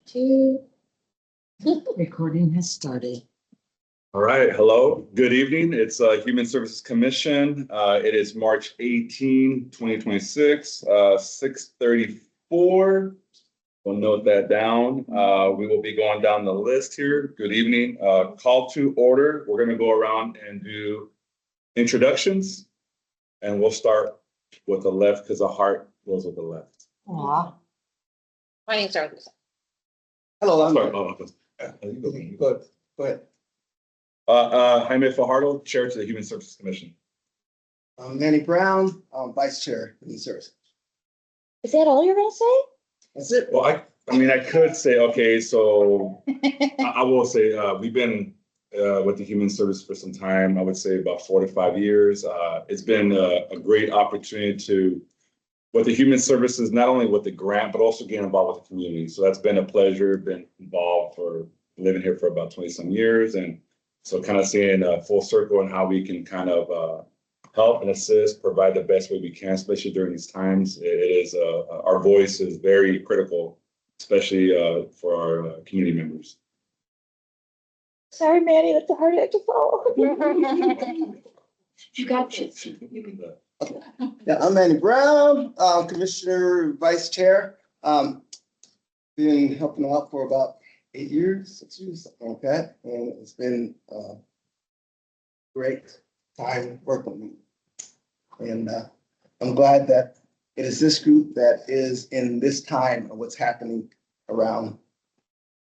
2. Recording has started. All right, hello, good evening. It's Human Services Commission. It is March 18, 2026, 6:34. We'll note that down. We will be going down the list here. Good evening. Call to order. We're going to go around and do introductions, and we'll start with the left because the heart goes with the left. Aw. My name's Darla. Hello, I'm Sorry, Go ahead. Jaime Fajardo, Chair to the Human Services Commission. I'm Manny Brown, Vice Chair of the Service. Is that all you're gonna say? That's it. Well, I mean, I could say, okay, so I will say, we've been with the Human Service for some time. I would say about 4 to 5 years. It's been a great opportunity to, with the Human Services, not only with the grant, but also getting involved with the community. So that's been a pleasure, been involved for living here for about 20 some years. And so kind of seeing a full circle and how we can kind of help and assist, provide the best way we can, especially during these times. It is, our voice is very critical, especially for our community members. Sorry, Manny, that's a hard act to follow. You got you. Yeah, I'm Manny Brown, Commissioner, Vice Chair. Been helping out for about 8 years, 6 years, something like that. And it's been great time working with me. And I'm glad that it is this group that is in this time of what's happening around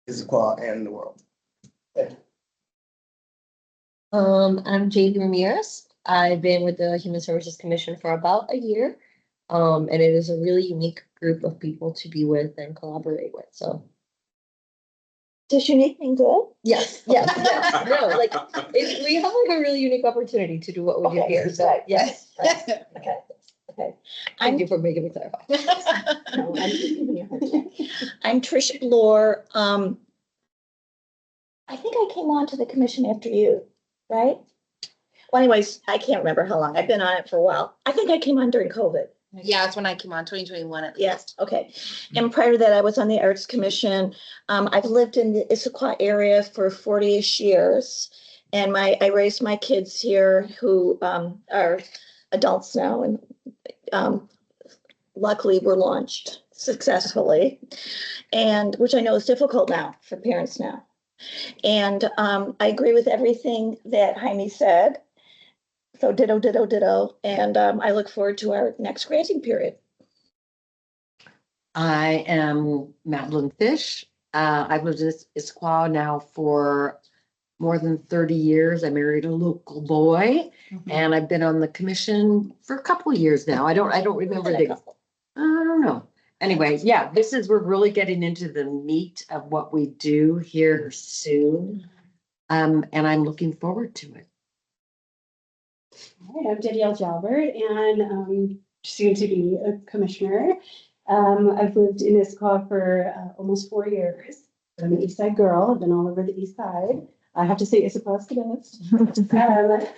Issaquah and the world. I'm J.D. Ramirez. I've been with the Human Services Commission for about a year. And it is a really unique group of people to be with and collaborate with, so. Does unique mean good? Yes, yes, yes. No, like, we have like a really unique opportunity to do what we do here, so, yes. Okay, okay. Thank you for making me clarify. No, I'm just giving you a hard time. I'm Trish Bloor. I think I came on to the commission after you, right? Well, anyways, I can't remember how long. I've been on it for a while. I think I came on during COVID. Yeah, that's when I came on, 2021 at least. Yes, okay. And prior to that, I was on the Arts Commission. I've lived in the Issaquah area for 40-ish years. And I raised my kids here who are adults now and luckily were launched successfully. And which I know is difficult now for parents now. And I agree with everything that Jaime said. So ditto, ditto, ditto. And I look forward to our next granting period. I am Madeline Fish. I've lived in Issaquah now for more than 30 years. I married a local boy and I've been on the commission for a couple of years now. I don't remember I don't know. Anyway, yeah, we're really getting into the meat of what we do here soon. And I'm looking forward to it. Hi, I'm Danielle Jalbert and soon to be a commissioner. I've lived in Issaquah for almost 4 years. I'm an East Side girl. I've been all over the East Side. I have to say Issaquah's the best.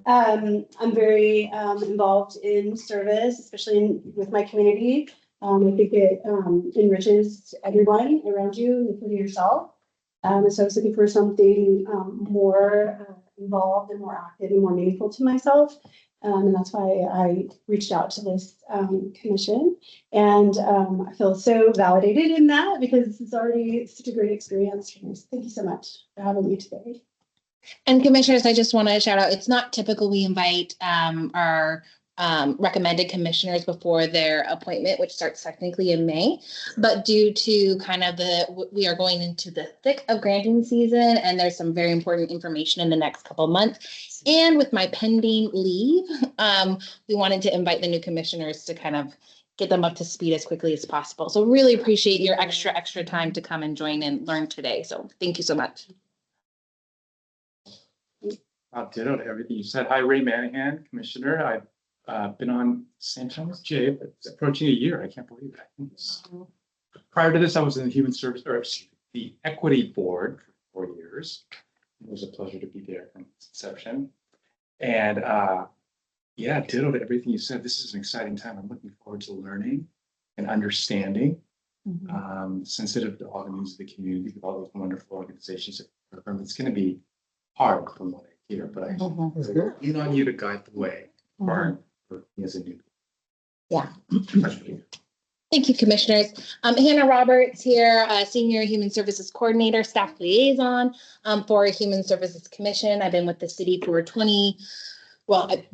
I'm very involved in service, especially with my community. I think it enriches everyone around you, including yourself. So I was looking for something more involved and more active and more meaningful to myself. And that's why I reached out to this commission. And I feel so validated in that because it's already such a great experience for me. So thank you so much for having me today. And commissioners, I just want to shout out, it's not typical we invite our recommended commissioners before their appointment, which starts technically in May. But due to kind of we are going into the thick of granting season and there's some very important information in the next couple of months. And with my pending leave, we wanted to invite the new commissioners to kind of get them up to speed as quickly as possible. So really appreciate your extra time to come and join and learn today. So thank you so much. Ditto to everything you said. Hi, Ray Manahan, Commissioner. I've been on same time as Jay, but it's approaching a year. I can't believe that. Prior to this, I was in the Human Service, or the Equity Board for 4 years. It was a pleasure to be there from its inception. And yeah, ditto to everything you said. This is an exciting time. I'm looking forward to learning and understanding sensitive to all the needs of the community, with all those wonderful organizations. It's going to be hard from what I hear, but I lean on you to guide the way for me as a new. Yeah. Thank you, commissioners. Hannah Roberts here, Senior Human Services Coordinator, Staff Liaison for Human Services Commission. I've been with the city for I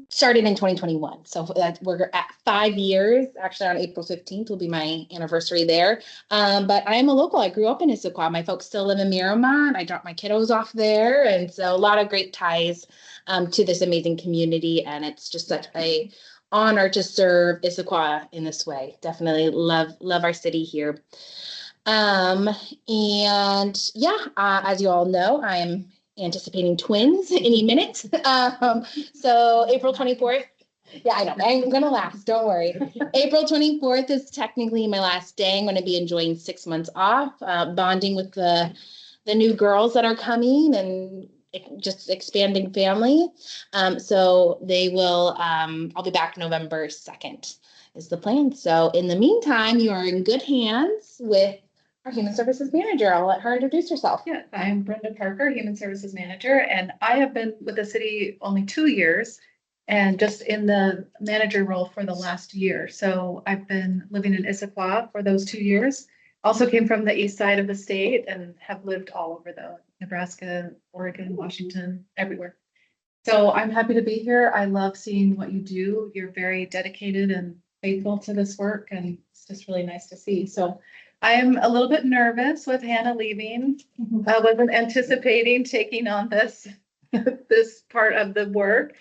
started in 2021. So we're at 5 years. Actually, on April 15th will be my anniversary there. But I am a local. I grew up in Issaquah. My folks still live in Miramont. I dropped my kiddos off there. And so a lot of great ties to this amazing community. And it's just such a honor to serve Issaquah in this way. Definitely love our city here. And yeah, as you all know, I am anticipating twins any minute. So April 24th. Yeah, I know. I'm going to last. Don't worry. April 24th is technically my last day. I'm going to be enjoying 6 months off, bonding with the new girls that are coming and just expanding family. So they will, I'll be back November 2nd is the plan. So in the meantime, you are in good hands with our Human Services Manager. I'll let her introduce herself. Yeah, I'm Brenda Parker, Human Services Manager, and I have been with the city only 2 years and just in the manager role for the last year. So I've been living in Issaquah for those 2 years. Also came from the east side of the state and have lived all over the Nebraska, Oregon, Washington, everywhere. So I'm happy to be here. I love seeing what you do. You're very dedicated and faithful to this work, and it's just really nice to see. So I am a little bit nervous with Hannah leaving. I wasn't anticipating taking on this this part of the work,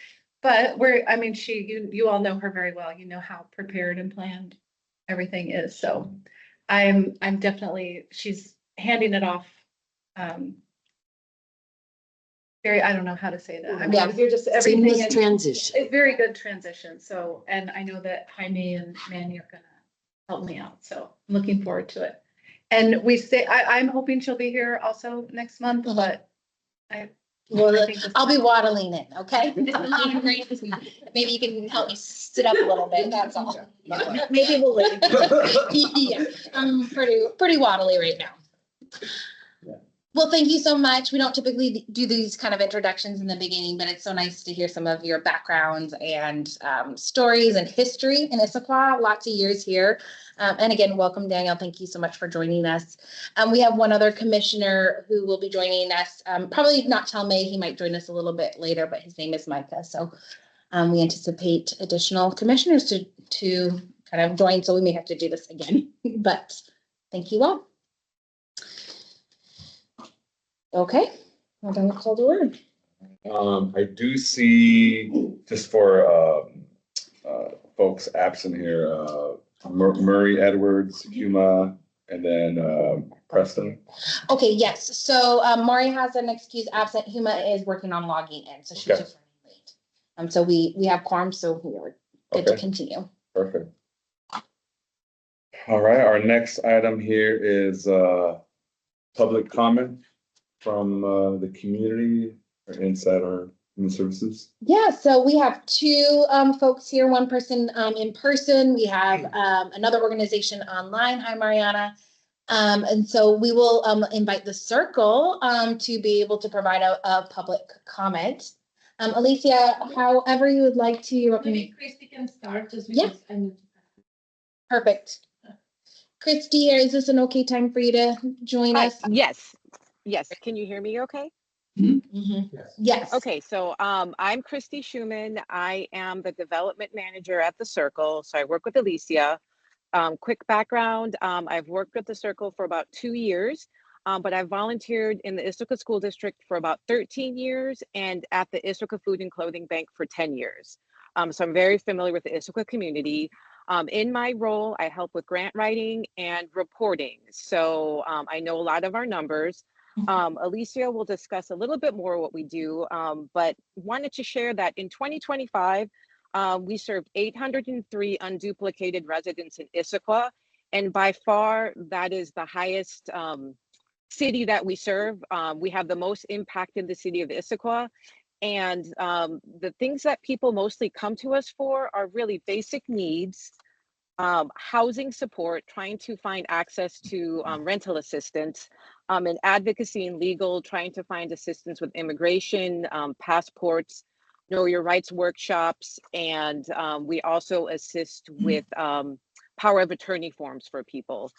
but you all know her very well. You know how prepared and planned everything is. So I'm definitely, she's handing it off. I don't know how to say that. I mean, you're just everything. Seamless transition. A very good transition. So, and I know that Jaime and Manny are gonna help me out. So I'm looking forward to it. And I'm hoping she'll be here also next month, but I'll be waddling in, okay? Maybe you can help me sit up a little bit, that's all. maybe we'll leave. Yeah, I'm pretty waddly right now. Well, thank you so much. We don't typically do these kind of introductions in the beginning, but it's so nice to hear some of your backgrounds and stories and history in Issaquah, lots of years here. And again, welcome, Daniel. Thank you so much for joining us. We have one other commissioner who will be joining us, probably not till May. He might join us a little bit later, but his name is Micah. So we anticipate additional commissioners to kind of join. So we may have to do this again, but thank you all. Okay, well, then we'll call the word. I do see, just for folks absent here, Murray Edwards, Huma, and then Preston. Okay, yes. So Maury has an excuse absent. Huma is working on logging in, so she's just running late. So we have quorum, so we are good to continue. Perfect. All right, our next item here is public comment from the community or inside our human services. Yeah, so we have two folks here, one person in person. We have another organization online. Hi, Mariana. And so we will invite the circle to be able to provide a public comment. Alicia, however you would like to. Maybe Christy can start just Yeah. because I need to. Perfect. Christy, is this an okay time for you to join us? Yes. Can you hear me okay? Mm-hmm. Yes. Okay, so I'm Christy Schumann. I am the development manager at the Circle. So I work with Alicia. Quick background, I've worked with the Circle for about 2 years, but I've volunteered in the Issaquah School District for about 13 years and at the Issaquah Food and Clothing Bank for 10 years. So I'm very familiar with the Issaquah community. In my role, I help with grant writing and reporting. So I know a lot of our numbers. Alicia will discuss a little bit more what we do, but wanted to share that in 2025, we served 803 unduplicated residents in Issaquah, and by far that is the highest city that we serve. We have the most impact in the city of Issaquah, and the things that people mostly come to us for are really basic needs, housing support, trying to find access to rental assistance, and advocacy and legal, trying to find assistance with immigration, passports, know your rights workshops, and we also assist with power of attorney forms for people.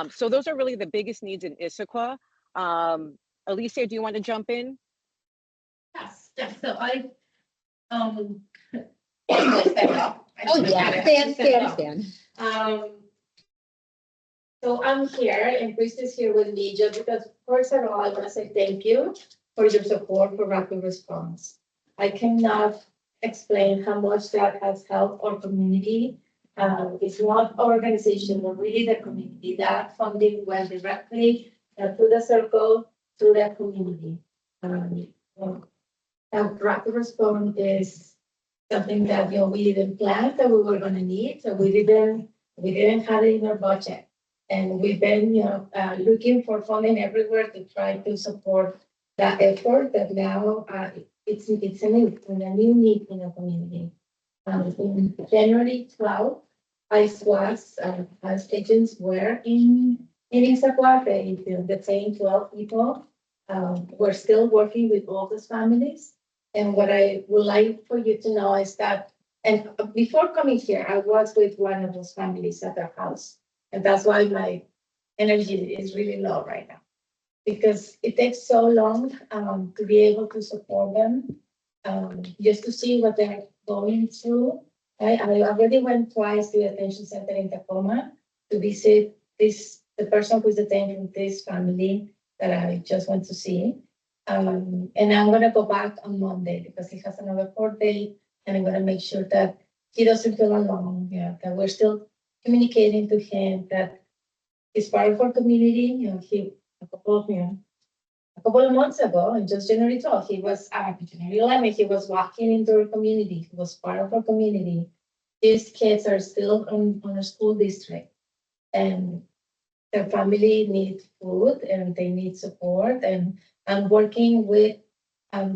So those are really the biggest needs in Issaquah. Alicia, do you want to jump in? Yes, yes, so I, um. Oh, yeah, stand. So I'm here and Chris is here with me just because, first of all, I want to say thank you for your support for rapid response. I cannot explain how much that has helped our community. It's not our organization, but really the community. That funding went directly to the circle, to the community. Rapid response is something that, we didn't plan that we were gonna need, so we didn't have it in our budget. And we've been, looking for funding everywhere to try to support that effort that now, it's a new need in the community. In January 12th, Issaquah, as agents were in Issaquah, the same 12 people. We're still working with all those families. And what I would like for you to know is that, and before coming here, I was with one of those families at their house. And that's why my energy is really low right now. Because it takes so long to be able to support them, just to see what they're going through. I already went twice to the detention center in Tacoma to visit the person who's detained from this family that I just went to see. And I'm gonna go back on Monday because he has another court date, and I'm gonna make sure that he doesn't feel alone. That we're still communicating to him that he's part of our community. A couple of months ago, and just January 12th, he was January 11th, he was walking into our community. He was part of our community. These kids are still on a school district, and their family needs food and they need support. And I'm working with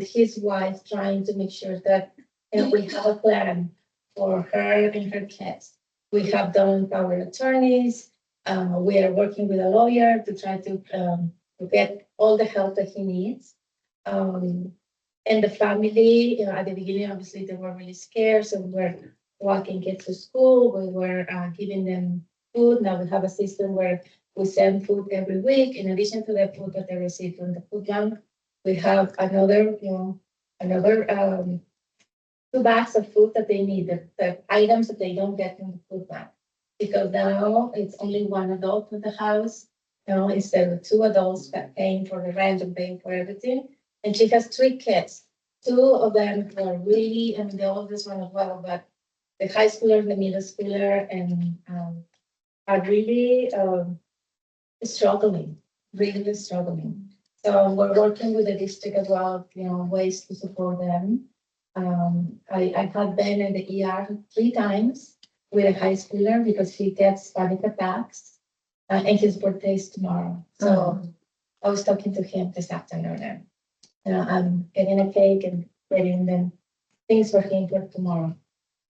his wife, trying to make sure that we have a plan for her and her kids. We have done power attorneys. We are working with a lawyer to try to get all the help that he needs. And the family, at the beginning, obviously, they were really scared. So we were walking kids to school. We were giving them food. Now we have a system where we send food every week. In addition to the food that they receive from the food bank, we have another 2 bags of food that they need, the items that they don't get from the food bank. Because now it's only one adult in the house, instead of 2 adults paying for the rent and paying for everything. And she has 3 kids. 2 of them were really, and the oldest one as well, but the high schooler, the middle schooler, and are really struggling, really struggling. So we're working with the district as well, ways to support them. I have been in the ER 3 times with a high schooler because he gets panic attacks, and his birthday is tomorrow. So I was talking to him this afternoon, and I'm getting a cake and getting them things for him for tomorrow.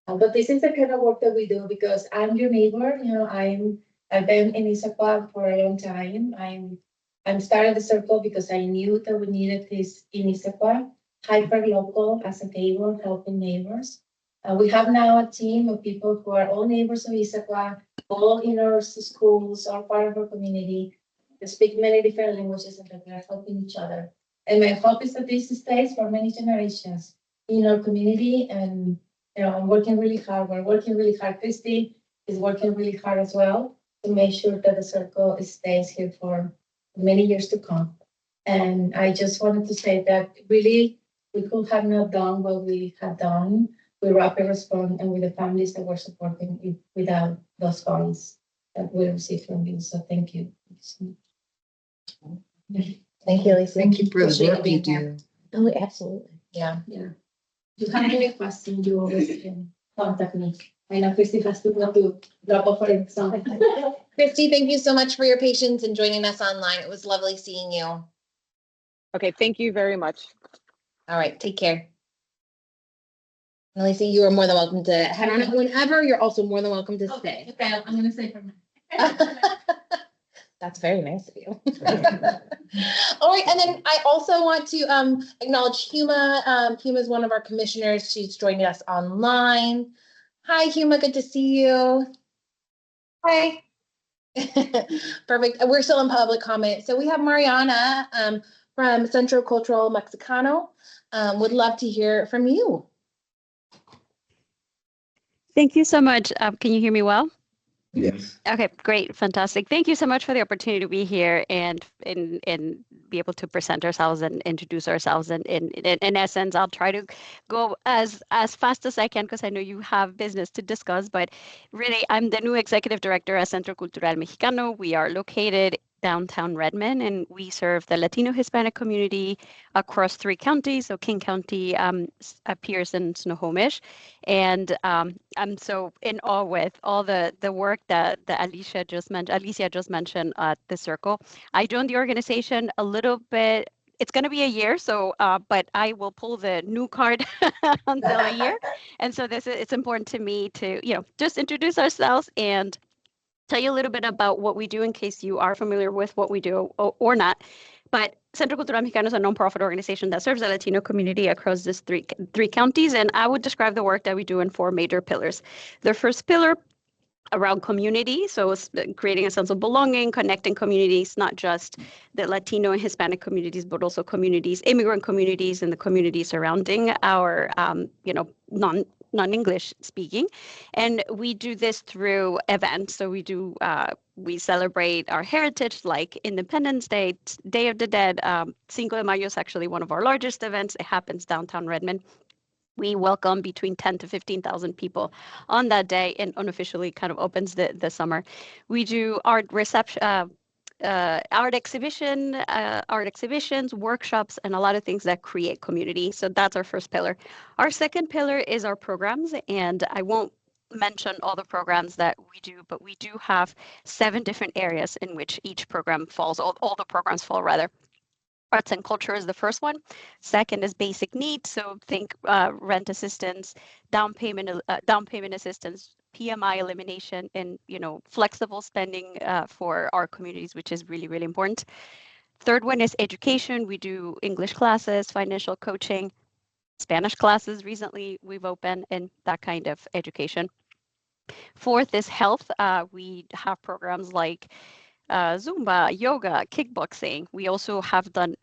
But this is the kind of work that we do because I'm your neighbor. I've been in Issaquah for a long time. I'm started the circle because I knew that we needed this in Issaquah, hyper local as a table, helping neighbors. We have now a team of people who are all neighbors of Issaquah, all in our schools, all part of our community. They speak many different languages and that they're helping each other. And my hope is that this stays for many generations in our community. And I'm working really hard. We're working really hard. Christy is working really hard as well to make sure that the circle stays here for many years to come. And I just wanted to say that really we could have not done what we have done with rapid response and with the families that we're supporting without those funds that we received from you. So thank you. Thank you, Lisa. Thank you for the Appreciate work you being here. do. Oh, absolutely. Yeah. If you have any questions, you always can contact me. I know Christy has to go to drop off for something. Christy, thank you so much for your patience and joining us online. It was lovely seeing you. All Okay, thank you very much. right, take care. Alicia, you are more than welcome to head on it whenever. You're also more than welcome to stay. Okay, I'm gonna stay for a minute. That's very nice of you. All right, and then I also want to acknowledge Huma. Huma is one of our commissioners. She's joining us online. Hi, Huma, good to see you. Hi. Perfect. We're still in public comment. So we have Mariana from Centro Cultural Mexicano. Would love to hear from you. Thank you so much. Can you hear me well? Yes. Okay, great, fantastic. Thank you so much for the opportunity to be here and be able to present ourselves and introduce ourselves. And in essence, I'll try to go as fast as I can because I know you have business to discuss. But really, I'm the new executive director at Centro Cultural Mexicano. We are located downtown Redmond, and we serve the Latino Hispanic community across 3 counties. So King County, Pierce, and Snohomish. And I'm so in awe with all the work that Alicia just mentioned at the Circle. I joined the organization a little bit. It's going to be a year, so but I will pull the new card until a year. And so it's important to me to just introduce ourselves and tell you a little bit about what we do in case you are familiar with what we do or not. But Centro Cultural Mexicano is a nonprofit organization that serves the Latino community across these three counties. And I would describe the work that we do in 4 major pillars. The first pillar around community. So it's creating a sense of belonging, connecting communities, not just the Latino and Hispanic communities, but also communities, immigrant communities, and the communities surrounding our, non-English speaking. And we do this through events. So we celebrate our heritage, like Independence Day, Day of the Dead. Cinco de Mayo is actually one of our largest events. It happens downtown Redmond. We welcome between 10 to 15,000 people on that day, and unofficially kind of opens the summer. We do art exhibitions, workshops, and a lot of things that create community. So that's our first pillar. Our second pillar is our programs, and I won't mention all the programs that we do, but we do have 7 different areas in which each program falls, all the programs fall rather. Arts and culture is the first one. Second is basic needs. So think rent assistance, down payment assistance, PMI elimination, and flexible spending for our communities, which is really, really important. Third one is education. We do English classes, financial coaching, Spanish classes. Recently, we've opened in that kind of education. Fourth is health. We have programs like Zumba, yoga, kickboxing. We also have done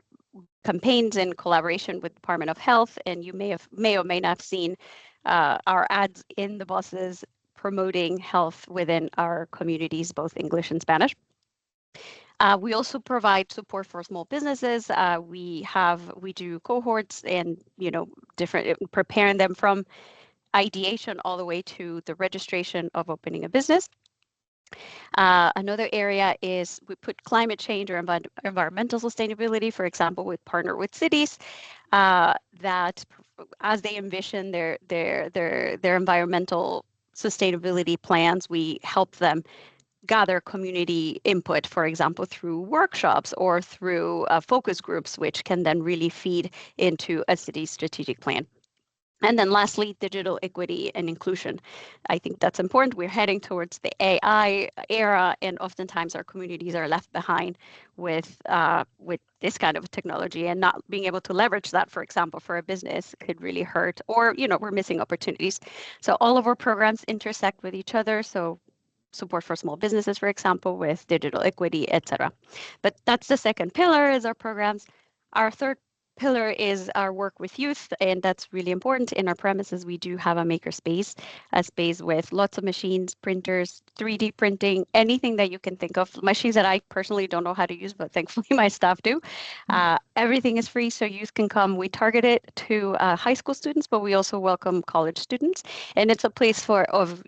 campaigns in collaboration with Department of Health, and you may or may not have seen our ads in the buses promoting health within our communities, both English and Spanish. We also provide support for small businesses. We do cohorts and different preparing them from ideation all the way to the registration of opening a business. Another area is we put climate change or environmental sustainability. For example, we partner with cities that, as they envision their environmental sustainability plans, we help them gather community input, for example, through workshops or through focus groups, which can then really feed into a city's strategic plan. And then lastly, digital equity and inclusion. I think that's important. We're heading towards the AI era, and oftentimes our communities are left behind with this kind of technology, and not being able to leverage that, for example, for a business could really hurt, or we're missing opportunities. So all of our programs intersect with each other. So support for small businesses, for example, with digital equity, etc. But that's the second pillar, is our programs. Our third pillar is our work with youth, and that's really important. In our premises, we do have a maker space, a space with lots of machines, printers, 3D printing, anything that you can think of. Machines that I personally don't know how to use, but thankfully my staff do. Everything is free, so youth can come. We target it to high school students, but we also welcome college students, and it's a place of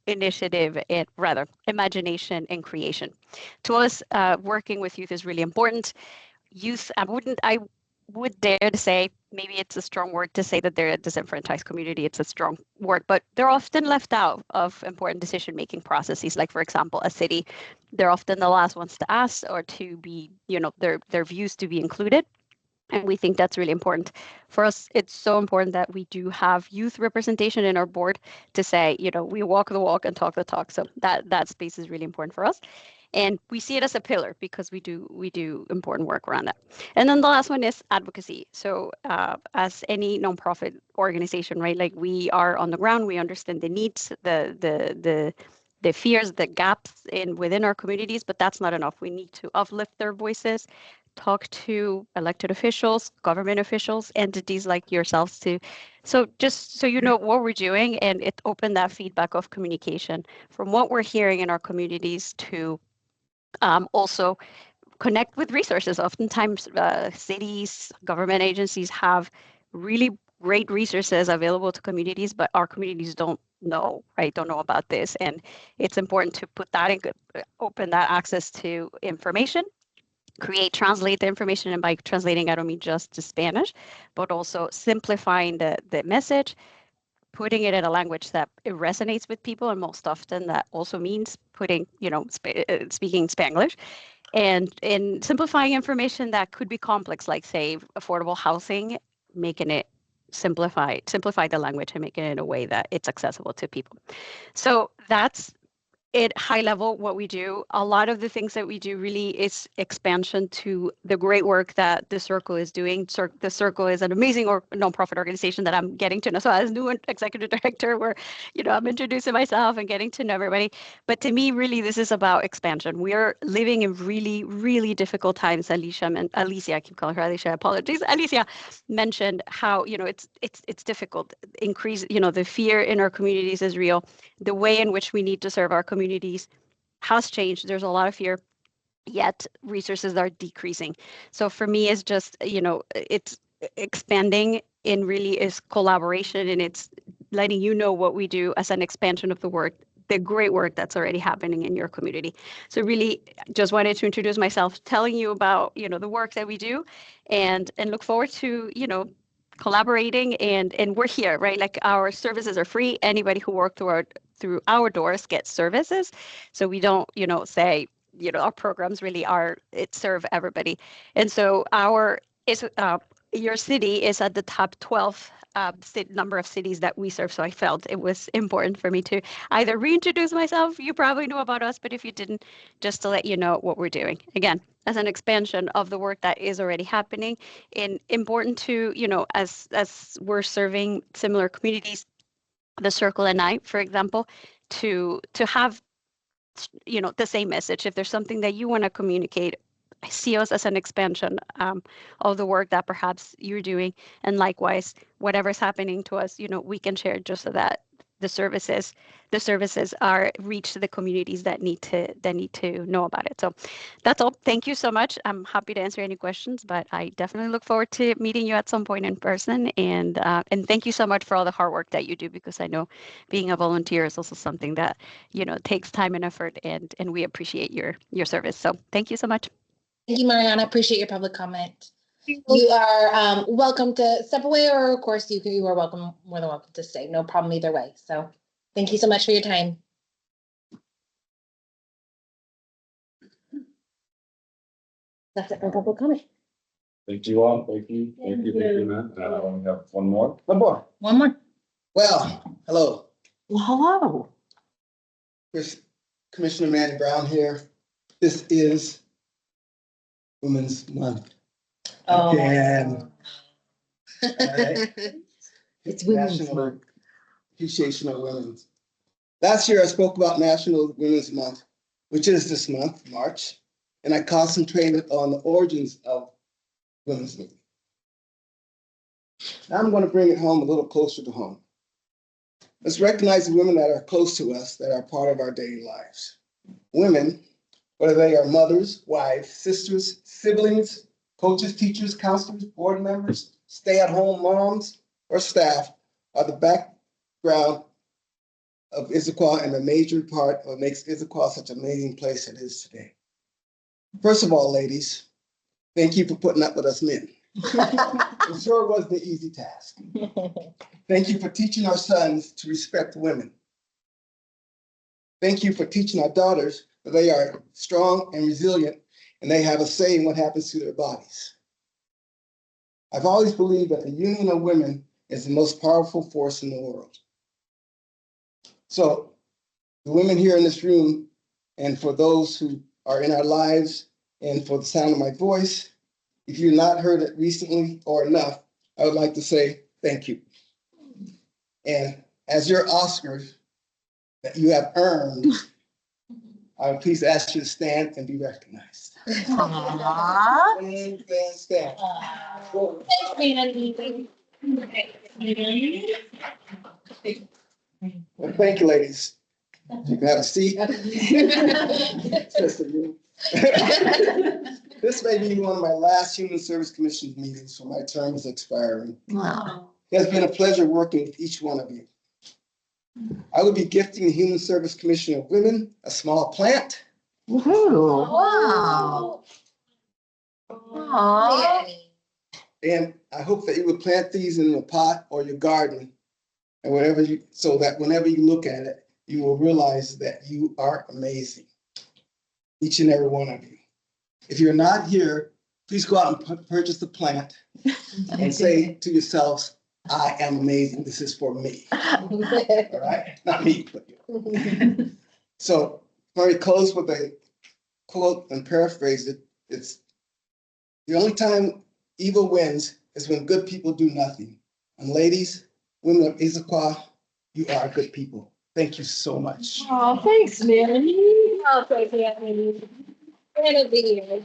initiative and rather imagination and creation. To us, working with youth is really important. Youth, I would dare to say, maybe it's a strong word to say that they're a disenfranchised community. It's a strong word, but they're often left out of important decision-making processes. Like, for example, a city, they're often the last ones to ask or to be, their views to be included. And we think that's really important. For us, it's so important that we do have youth representation in our board to say, we walk the walk and talk the talk. So that space is really important for us. And we see it as a pillar because we do important work around that. And then the last one is advocacy. So as any nonprofit organization, right? Like we are on the ground, we understand the needs, the fears, the gaps within our communities, but that's not enough. We need to uplift their voices, talk to elected officials, government officials, entities like yourselves too. So just so you know what we're doing, and it opened that feedback of communication from what we're hearing in our communities to also connect with resources. Oftentimes, cities, government agencies have really great resources available to communities, but our communities don't know, right? Don't know about this. And it's important to put that in, open that access to information, translate the information. And by translating, I don't mean just to Spanish, but also simplifying the message, putting it in a language that it resonates with people. And most often that also means putting, speaking Spanglish, and in simplifying information that could be complex, like say affordable housing, making it simplify the language and making it in a way that it's accessible to people. So that's at high level what we do. A lot of the things that we do really is expansion to the great work that the Circle is doing. The Circle is an amazing nonprofit organization that I'm getting to know. So as new executive director, where I'm introducing myself and getting to know everybody. But to me, really, this is about expansion. We are living in really, really difficult times. Alicia, I keep calling her Alicia. Apologies. Alicia mentioned how it's difficult. Increase the fear in our communities is real. The way in which we need to serve our communities has changed. There's a lot of fear, yet resources are decreasing. So for me, it's just, it's expanding and really is collaboration, and it's letting you know what we do as an expansion of the great work that's already happening in your community. So really just wanted to introduce myself, telling you about, the work that we do, and look forward to, collaborating, and we're here, right? Like our services are free. Anybody who works through our doors gets services. So we don't, say, our programs really serve everybody. And so your city is at the top 12 number of cities that we serve. So I felt it was important for me to either reintroduce myself. You probably know about us, but if you didn't, just to let you know what we're doing. Again, as an expansion of the work that is already happening, and important to, as we're serving similar communities, the Circle and I, for example, to have the same message. If there's something that you want to communicate, see us as an expansion of the work that perhaps you're doing, and likewise, whatever's happening to us, we can share just so that the services are reach the communities that need to know about it. So that's all. Thank you so much. I'm happy to answer any questions, but I definitely look forward to meeting you at some point in person. And thank you so much for all the hard work that you do, because I know being a volunteer is also something that takes time and effort, and we appreciate your service. So thank you so much. Thank you, Mariana. Appreciate your public comment. You are welcome to step away, or of course you are more than welcome to stay. No problem either way. So thank you so much for your time. That's it for public comment. Thank you all. Thank you, man. I only have one more. One more. Well, hello. Well, hello. Here's Commissioner Manny Brown here. This is Women's Month. Again. It's Women's National Month. Appreciation of Women. Last year, I spoke about National Women's Month, which is this month, March, and I concentrated on the origins of women's movement. Now I'm going to bring it home a little closer to home. Let's recognize the women that are close to us, that are part of our daily lives. Women, whether they are mothers, wives, sisters, siblings, coaches, teachers, counselors, board members, stay-at-home moms, or staff, are the background of Issaquah and a major part of what makes Issaquah such an amazing place it is today. First of all, ladies, thank you for putting up with us men. I'm sure it wasn't an easy task. Thank you for teaching our sons to respect women. Thank you for teaching our daughters that they are strong and resilient, and they have a say in what happens to their bodies. I've always believed that the union of women is the most powerful force in the world. So the women here in this room, and for those who are in our lives, and for the sound of my voice, if you've not heard it recently or enough, I would like to say thank you. And as your Oscars that you have earned, I would please ask you to stand and be recognized. Stand, stand, stand. Well, thank you, ladies. You can have a seat. This may be one of my last Human Service Commission meetings, so my term is expiring. Wow. It has been a pleasure working with each one of you. I will be gifting the Human Service Commission of Women a small plant. Woohoo. Wow. Aw. And I hope that you would plant these in your pot or your garden, and whatever you, so that whenever you look at it, you will realize that you are amazing. Each and every one of you. If you're not here, please go out and purchase the plant and say to yourselves, I am amazing. This is for me. All right? Not me, but you. So, let me close with a quote and paraphrase it. It's the only time evil wins is when good people do nothing. And ladies, women of Issaquah, you are good people. Thank you so much. Oh, thanks, Mary. Oh, thank you. It'll be here.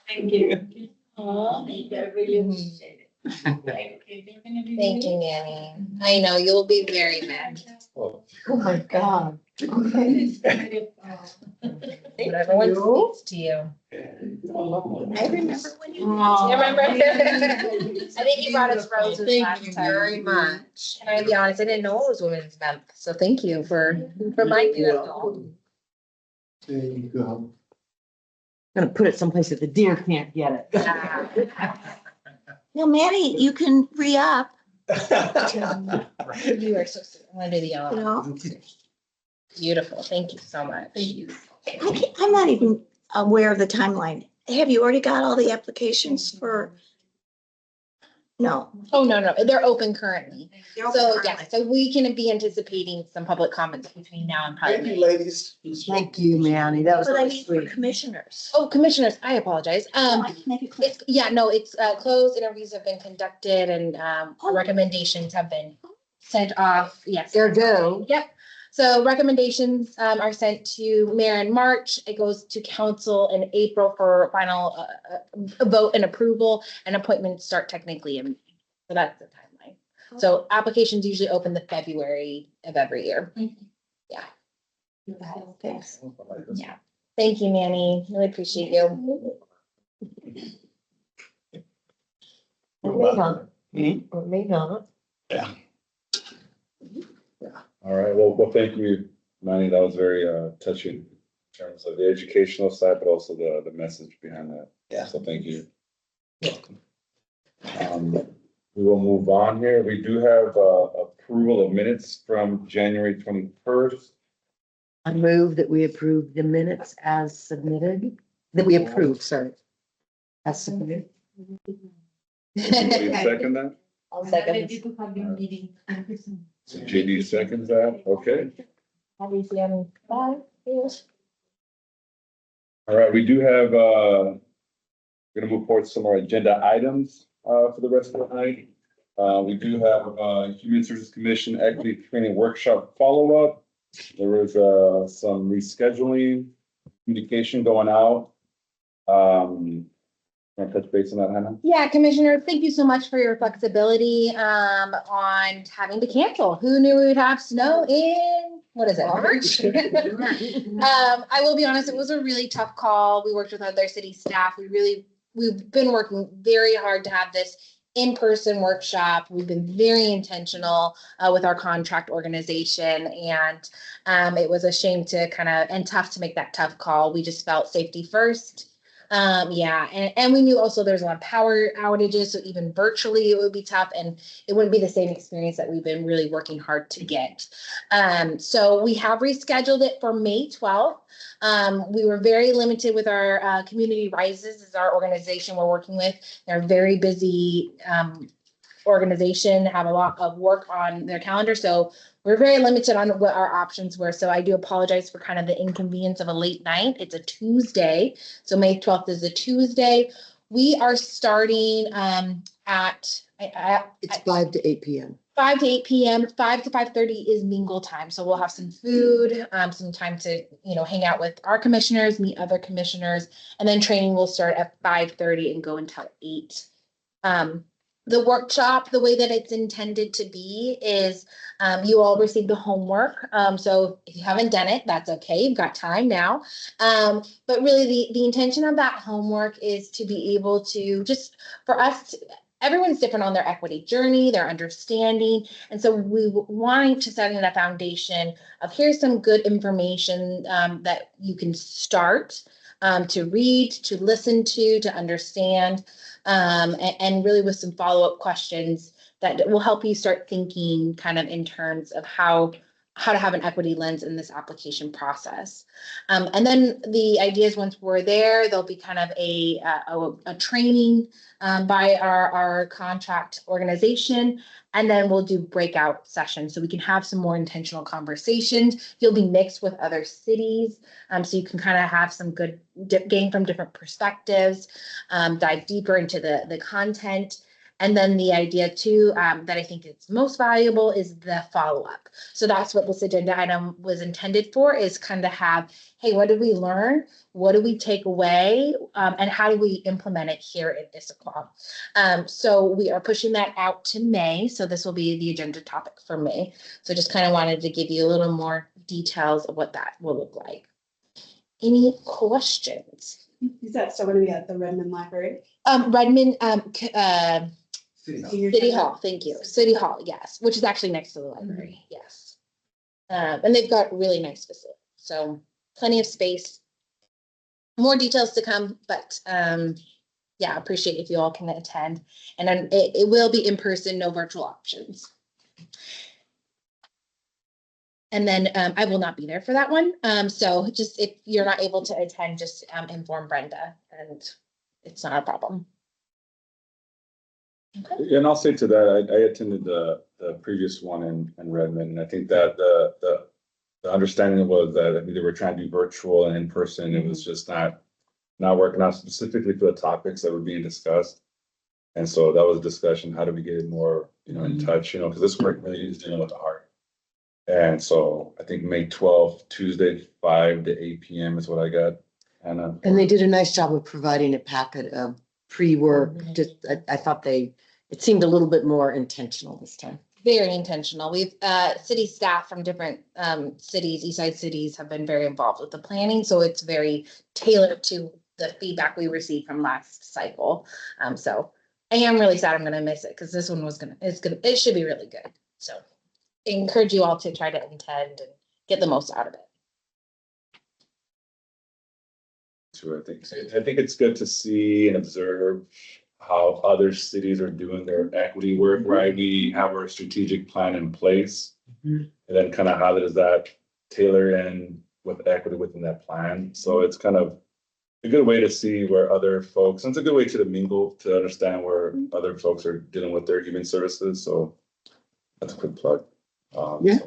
Thank you. Oh, I really appreciate it. Thank you, Nanny. I know you'll be very mad. Oh, my God. But everyone speaks to you. I remember when you. You remember? I think you brought us roses Thank last you time. very much. Can I be honest? I didn't know it was Women's Month, so thank you for reminding us all. There you go. I'm gonna put it someplace that the deer can't get it. Now, Maddie, you can re-up, You are so sweet. I want to do the you yellow. know. Beautiful. Thank you so much. Thank you. I'm not even aware of the timeline. Have you already got all the applications for? No. Oh, no, they're open currently. So, yeah, so we can be anticipating some public comments between now and Thank you, probably. ladies. Thank you, Manny. That was But I really mean for sweet. commissioners. Oh, commissioners, I apologize. No, I can make it clear. It's, yeah, no, it's closed. Interviews have been conducted and recommendations have been sent off. Yes. Ergo. Yep. So recommendations are sent to mayor in March. It goes to council in April for final vote and approval, and appointments start technically in May. So that's the timeline. So applications usually open the February of every year. Yeah. Thanks. Yeah. Thank you, Manny. Really appreciate you. Or may not. Hmm? Or may not. Yeah. All right, well, thank you, Manny. That was very touching in terms of the educational side, but also the message behind that. Yeah. So thank you. We will move on here. We do have approval of minutes from January 21st. I move that we approve the minutes as submitted, that we approve, sorry. As submitted. Anybody second that? I'll second. So JD seconds that, okay. Obviously, I'm bye. All right, we do have, we're gonna move forward to some more agenda items for the rest of the night. We do have Human Services Commission Equity Training Workshop follow-up. There was some rescheduling, communication going out. Want to touch base on that, Hannah? Yeah, Commissioner, thank you so much for your flexibility on having to cancel. Who knew we would have snow in, what is it, March? I will be honest, it was a really tough call. We worked with other city staff. We've been working very hard to have this in-person workshop. We've been very intentional with our contract organization, and it was a shame to and tough to make that tough call. We just felt safety first. Yeah, and we knew also there's a lot of power outages, so even virtually it would be tough and it wouldn't be the same experience that we've been really working hard to get. So we have rescheduled it for May 12th. We were very limited with our Community Rises is our organization we're working with. They're very busy organization, have a lot of work on their calendar. So we're very limited on what our options were. So I do apologize for kind of the inconvenience of a late night. It's a Tuesday. So May 12th is a Tuesday. We are starting It's 5 to 8 p.m. 5 to 8 p.m. 5 to 5:30 is mingle time. So we'll have some food, some time to, hang out with our commissioners, meet other commissioners, and then training will start at 5:30 and go until 8. The workshop, the way that it's intended to be is you all received the homework. So if you haven't done it, that's okay. You've got time now. But really the intention of that homework is to be able to just for us, everyone's different on their equity journey, their understanding. And so we wanting to set in a foundation of here's some good information that you can start to read, to listen to understand. And really with some follow-up questions that will help you start thinking kind of in terms of how to have an equity lens in this application process. And then the idea is once we're there, there'll be kind of a training by our contract organization, and then we'll do breakout sessions so we can have some more intentional conversations. You'll be mixed with other cities, so you can kind of have some good gain from different perspectives, dive deeper into the content. And then the idea too, that I think is most valuable is the follow-up. So that's what this agenda item was intended for, is kind of have, hey, what did we learn? What do we take away? And how do we implement it here in Issaquah? So we are pushing that out to May. So this will be the agenda topic for May. So just kind of wanted to give you a little more details of what that will look like. Any questions? Is that still going to be at the Redmond Library? Redmond, City City Hall, thank you. City Hall, yes, which is actually next to the library, yes. And they've got really nice facilities, so plenty of space. More details to come, but yeah, appreciate if you all can attend. And then it will be in person, no virtual options. And then I will not be there for that one. So just if you're not able to attend, just inform Brenda and it's not a problem. Yeah, and I'll say to that, I attended the previous one in Redmond, and I think that the understanding was that I think they were trying to do virtual and in person. It was just not working out specifically for the topics that were being discussed. And so that was a discussion. How do we get it more, in touch, because this work really is dealing with the heart. And so I think May 12th, Tuesday, 5 to 8 p.m. is what I got. And they did a nice job of providing a packet of pre-work. Just, I thought it seemed a little bit more intentional this time. Very intentional. We've city staff from different cities, east side cities, have been very involved with the planning. So it's very tailored to the feedback we received from last cycle. So I am really sad I'm going to miss it because this one it should be really good. So I encourage you all to try to attend and get the most out of it. Sure, I think it's good to see and observe how other cities are doing their equity work, right? We have our strategic plan in place. And then kind of how does that tailor in with equity within that plan? So it's kind of a good way to see where other folks, and it's a good way to mingle, to understand where other folks are dealing with their human services. So that's a quick plug. Yeah.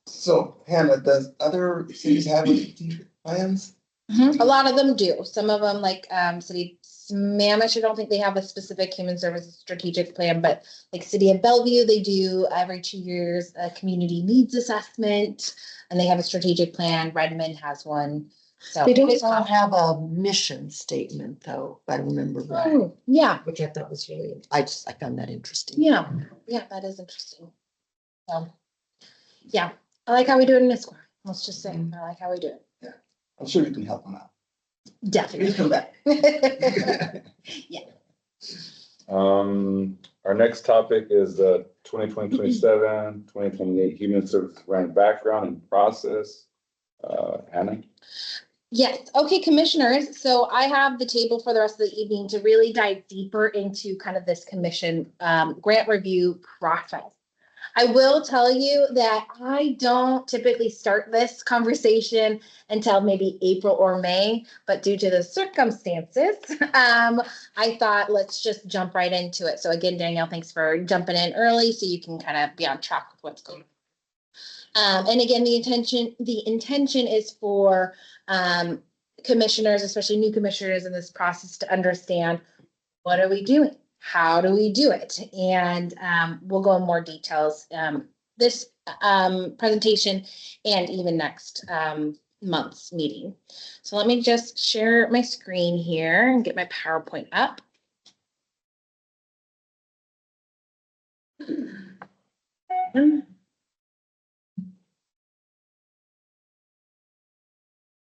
So Hannah, does other cities have strategic plans? A lot of them do. Some of them, like City Sammamish, I don't think they have a specific human services strategic plan, but like City of Bellevue, they do every 2 years a community needs assessment, and they have a strategic plan. Redmond has one. So They don't all have a mission statement, though, if I remember right. Oh, yeah. Which I thought was really, I found that interesting. Yeah, that is interesting. So, yeah, I like how we do it in Issaquah. Let's just say, I like how we do it. Yeah, I'm sure you can help them out. Definitely. Please come back. Yeah. Our next topic is the 2027, 2028 Human Service Grant Background and Process. Hannah? Yes. Okay, commissioners. So I have the table for the rest of the evening to really dive deeper into kind of this commission grant review process. I will tell you that I don't typically start this conversation until maybe April or May, but due to the circumstances, I thought let's just jump right into it. So again, Danielle, thanks for jumping in early so you can kind of be on track with what's going on. And again, the intention is for commissioners, especially new commissioners in this process, to understand what are we doing? How do we do it? And we'll go in more details this presentation and even next month's meeting. So let me just share my screen here and get my PowerPoint up.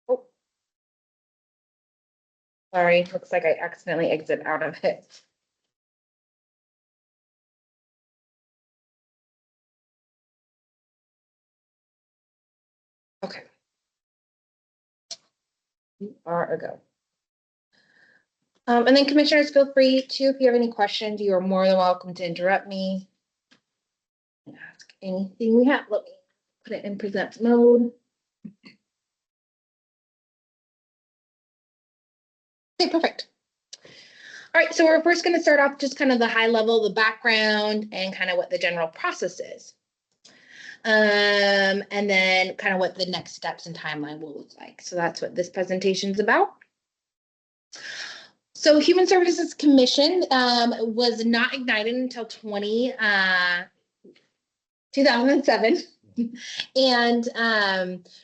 Oh, sorry, looks like I accidentally exit out of it. Okay. You are a go. And then commissioners, feel free to, if you have any questions, you are more than welcome to interrupt me and ask anything we have. Let me put it in present mode. Okay, perfect. All right, so we're first going to start off just kind of the high level, the background, and kind of what the general process is. And then kind of what the next steps and timeline will look like. So that's what this presentation is about. So Human Services Commission was not ignited until 2007. And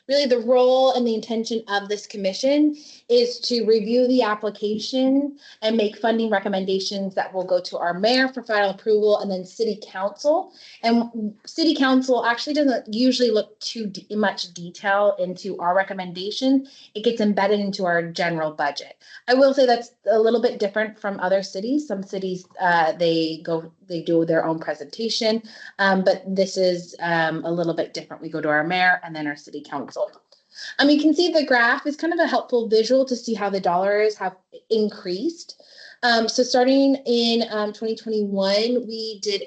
really the role and the intention of this commission is to review the application and make funding recommendations that will go to our mayor for final approval and then city council. And city council actually doesn't usually look too much detail into our recommendation. It gets embedded into our general budget. I will say that's a little bit different from other cities. Some cities, they do their own presentation, but this is a little bit different. We go to our mayor and then our city council. You can see the graph is kind of a helpful visual to see how the dollars have increased. So starting in 2021, we did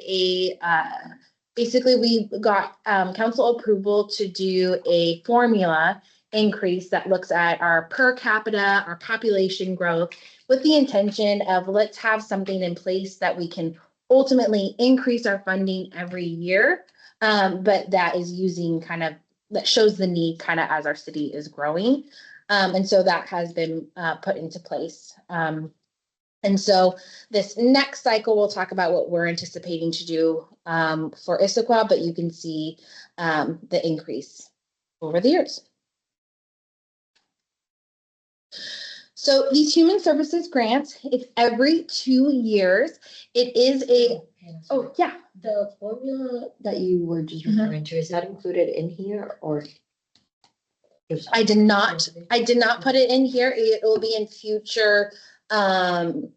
basically we got council approval to do a formula increase that looks at our per capita, our population growth, with the intention of let's have something in place that we can ultimately increase our funding every year, but that is using that shows the need kind of as our city is growing. And so that has been put into place. And so this next cycle, we'll talk about what we're anticipating to do for Issaquah, but you can see the increase over the years. So these human services grants, it's every 2 years. It is oh yeah. The formula that you were just referring to, is that included in here or? I did not put it in here. It will be in future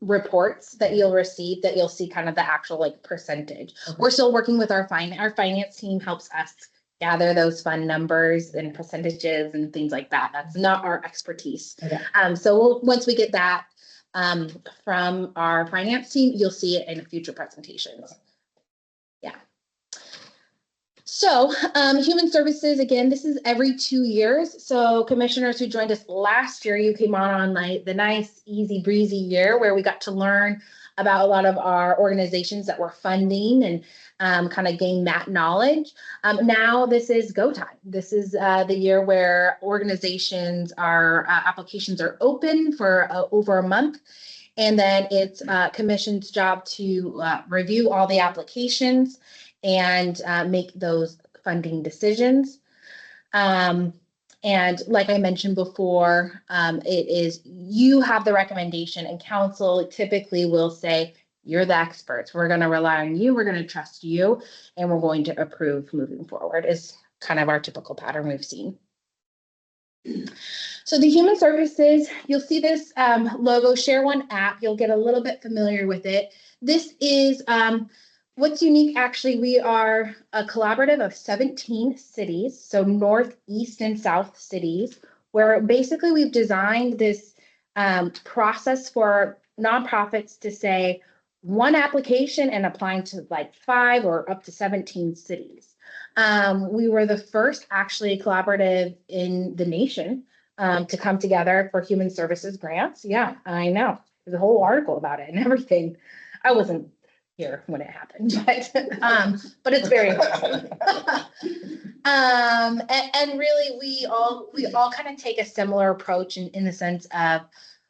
reports that you'll receive, that you'll see kind of the actual percentage. Okay. We're still working with our finance team helps us gather those fund numbers and percentages and things like that. That's not our expertise. Okay. So once we get that from our finance team, you'll see it in future presentations. Yeah. So human services, again, this is every 2 years. So commissioners who joined us last year, you came on the nice, easy breezy year where we got to learn about a lot of our organizations that we're funding and kind of gain that knowledge. Now this is go time. This is the year where organizations applications are open for over a month. And then it's commission's job to review all the applications and make those funding decisions. And like I mentioned before, it is you have the recommendation and council typically will say, you're the experts. We're going to rely on you. We're going to trust you. And we're going to approve moving forward is kind of our typical pattern we've seen. So the human services, you'll see this logo, Share One app. You'll get a little bit familiar with it. This is what's unique. Actually, we are a collaborative of 17 cities, so north, east, and south cities where basically we've designed this process for nonprofits to say one application and applying to like 5 or up to 17 cities. We were the first actually collaborative in the nation to come together for human services grants. Yeah, I know. There's a whole article about it and everything. I wasn't here when it happened, but it's very important. And really we all kind of take a similar approach in the sense of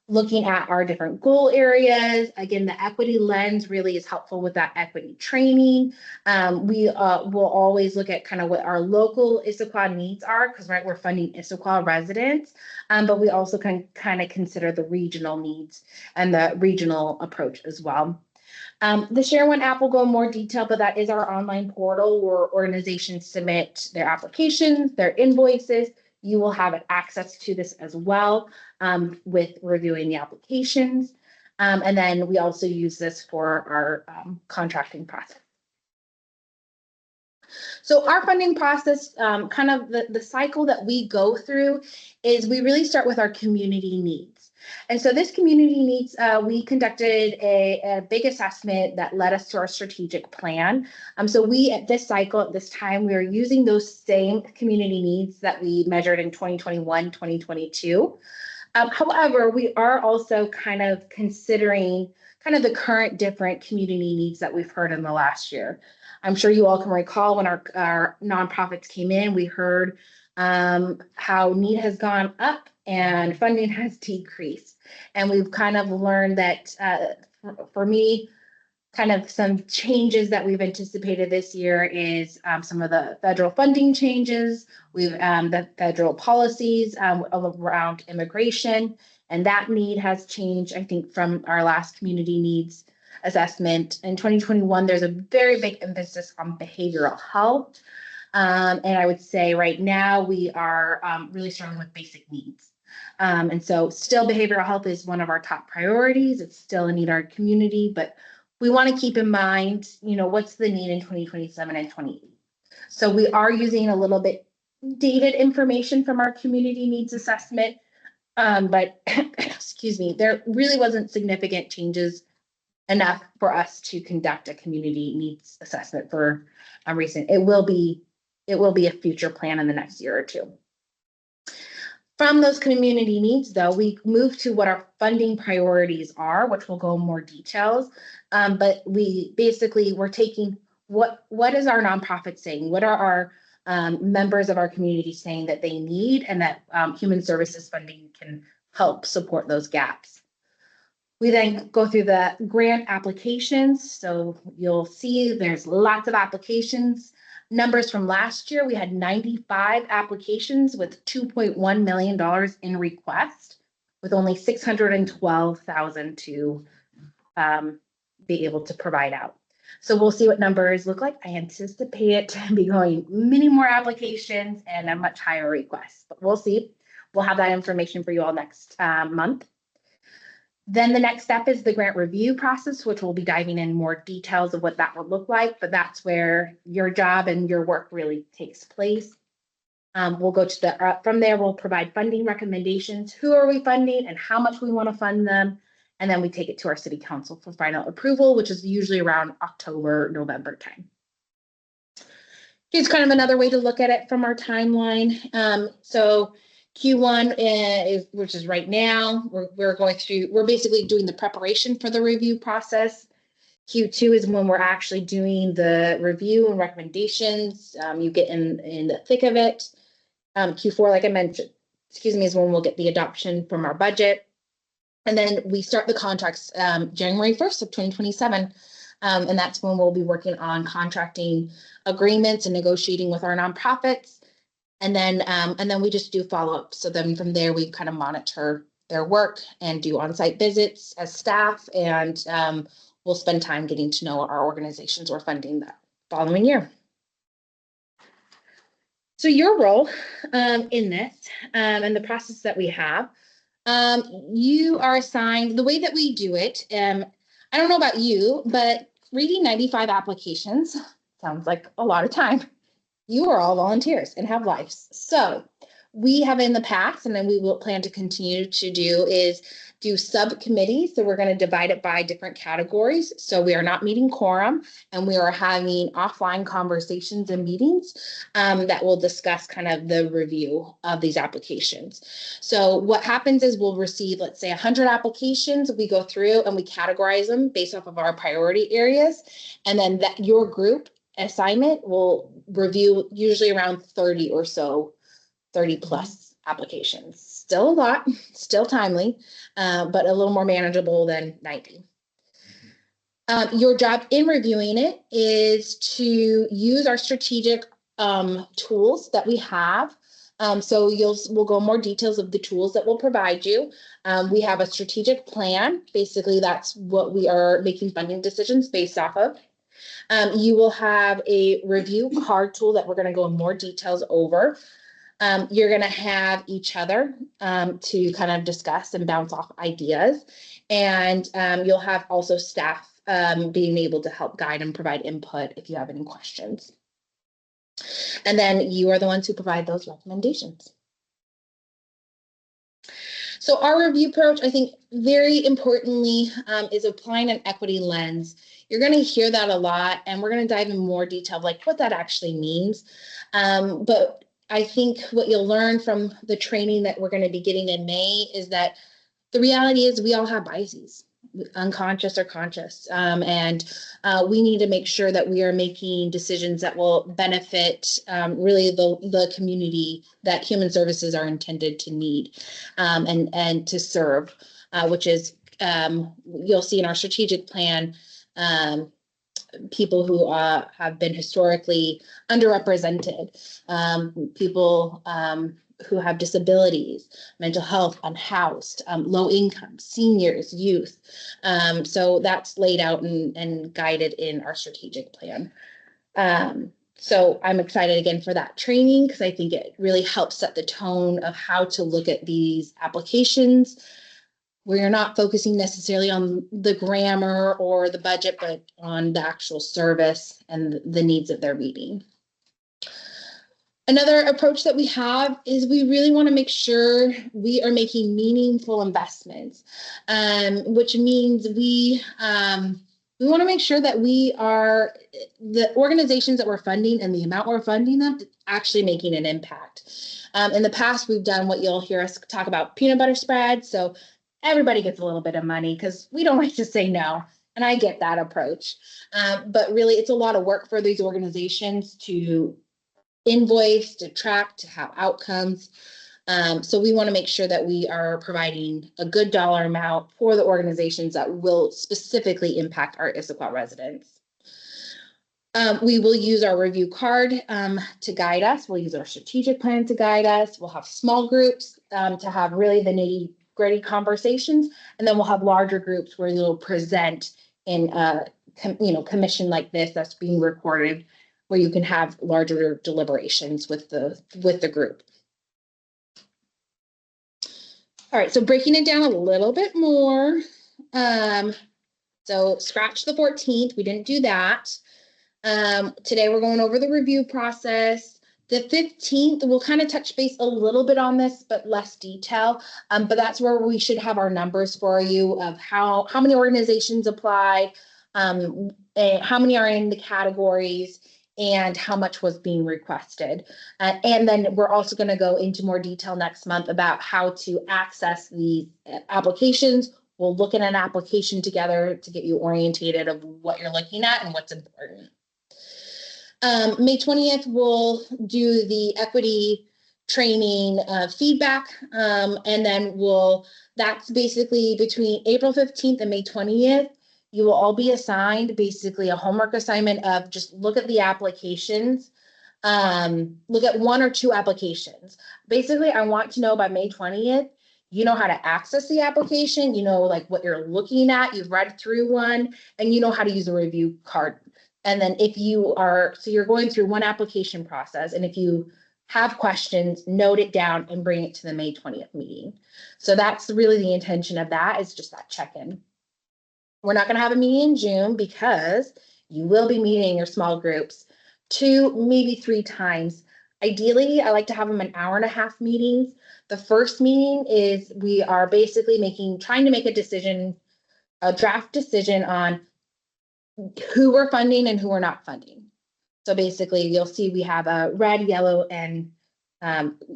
looking at our different goal areas. Again, the equity lens really is helpful with that equity training. We will always look at kind of what our local Issaquah needs are, because right, we're funding Issaquah residents, but we also can kind of consider the regional needs and the regional approach as well. The Share One app will go in more detail, but that is our online portal where organizations submit their applications, their invoices. You will have access to this as well with reviewing the applications. And then we also use this for our contracting process. So our funding process, kind of the cycle that we go through is we really start with our community needs. And so this community needs, we conducted a big assessment that led us to our strategic plan. So we, at this cycle, at this time, we are using those same community needs that we measured in 2021, 2022. However, we are also kind of considering kind of the current different community needs that we've heard in the last year. I'm sure you all can recall when our nonprofits came in, we heard how need has gone up and funding has decreased. And we've kind of learned that for me, kind of some changes that we've anticipated this year is some of the federal funding changes. We've the federal policies around immigration, and that need has changed, I think, from our last community needs assessment. In 2021, there's a very big emphasis on behavioral health. And I would say right now we are really struggling with basic needs. And so still behavioral health is one of our top priorities. It's still a need in our community, but we want to keep in mind, you know, what's the need in 2027 and 28. So we are using a little bit dated information from our community needs assessment, but excuse me, there really wasn't significant changes enough for us to conduct a community needs assessment for a recent. It will be a future plan in the next year or two. From those community needs, though, we move to what our funding priorities are, which will go in more details. But we're taking what is our nonprofit saying? What are our members of our community saying that they need, and that human services funding can help support those gaps. We then go through the grant applications. So you'll see there's lots of applications. Numbers from last year, we had 95 applications with $2.1 million in request, with only 612,000 to be able to provide out. So we'll see what numbers look like. I anticipate it to be going many more applications and a much higher request, but we'll see. We'll have that information for you all next month. Then the next step is the grant review process, which we'll be diving in more details of what that would look like, but that's where your job and your work really takes place. We'll go to from there, we'll provide funding recommendations. Who are we funding and how much we want to fund them? And then we take it to our city council for final approval, which is usually around October, November time. Here's kind of another way to look at it from our timeline. So Q1 is, which is right now, we're basically doing the preparation for the review process. Q2 is when we're actually doing the review and recommendations. You get in the thick of it. Q4, like I mentioned, is when we'll get the adoption from our budget. And then we start the contracts January 1st of 2027. And that's when we'll be working on contracting agreements and negotiating with our nonprofits. And then we just do follow-up. So then from there, we kind of monitor their work and do on-site visits as staff. And we'll spend time getting to know our organizations we're funding that following year. So your role in this and the process that we have, you are assigned, the way that we do it, I don't know about you, but reading 95 applications sounds like a lot of time. You are all volunteers and have lives. So we have in the past, and then we will plan to continue to do, is do subcommittees. So we're going to divide it by different categories. So we are not meeting quorum, and we are having offline conversations and meetings that will discuss kind of the review of these applications. So what happens is we'll receive, let's say, 100 applications. We go through and we categorize them based off of our priority areas. And then that your group assignment will review usually around 30 or so, 30 plus applications. Still a lot, still timely, but a little more manageable than 90. Your job in reviewing it is to use our strategic tools that we have. So we'll go more details of the tools that we'll provide you. We have a strategic plan. Basically, that's what we are making funding decisions based off of. You will have a review card tool that we're going to go in more details over. You're going to have each other to kind of discuss and bounce off ideas. And you'll have also staff being able to help guide and provide input if you have any questions. And then you are the ones who provide those recommendations. So our review approach, I think very importantly, is applying an equity lens. You're going to hear that a lot, and we're going to dive in more detail of like what that actually means. But I think what you'll learn from the training that we're going to be getting in May is that the reality is we all have biases, unconscious or conscious. And we need to make sure that we are making decisions that will benefit really the community that human services are intended to need and to serve, which is you'll see in our strategic plan, people who have been historically underrepresented, people who have disabilities, mental health, unhoused, low income, seniors, youth. So that's laid out and guided in our strategic plan. So I'm excited again for that training because I think it really helps set the tone of how to look at these applications. We're not focusing necessarily on the grammar or the budget, but on the actual service and the needs that they're meeting. Another approach that we have is we really want to make sure we are making meaningful investments, which means we want to make sure that we are, the organizations that we're funding and the amount we're funding them actually making an impact. In the past, we've done what you'll hear us talk about, peanut butter spread. So everybody gets a little bit of money because we don't like to say no. And I get that approach. But really, it's a lot of work for these organizations to invoice, to track, to have outcomes. So we want to make sure that we are providing a good dollar amount for the organizations that will specifically impact our Issaquah residents. We will use our review card to guide us. We'll use our strategic plan to guide us. We'll have small groups to have really the nitty-gritty conversations, and then we'll have larger groups where you'll present in a commission like this that's being recorded, where you can have larger deliberations with the group. All right, so breaking it down a little bit more. So scratch the 14th, we didn't do that. Today we're going over the review process. The 15th, we'll kind of touch base a little bit on this, but less detail. But that's where we should have our numbers for you of how many organizations applied, how many are in the categories, and how much was being requested. And then we're also going to go into more detail next month about how to access these applications. We'll look at an application together to get you orientated of what you're looking at and what's important. May 20th, we'll do the equity training feedback. And then that's basically between April 15th and May 20th. You will all be assigned basically a homework assignment of just look at the applications, look at 1 or 2 applications. Basically, I want to know by May 20th, you know how to access the application, you know, like what you're looking at, you've read through one, and you know how to use a review card. And then so you're going through one application process, and if you have questions, note it down and bring it to the May 20th meeting. So that's really the intention of that, is just that check-in. We're not going to have a meeting in June because you will be meeting your small groups 2, maybe 3 times Ideally, I like to have them an hour and a half meetings. The first meeting is we are basically trying to make a draft decision on who we're funding and who we're not funding. So basically, you'll see we have a red, yellow, and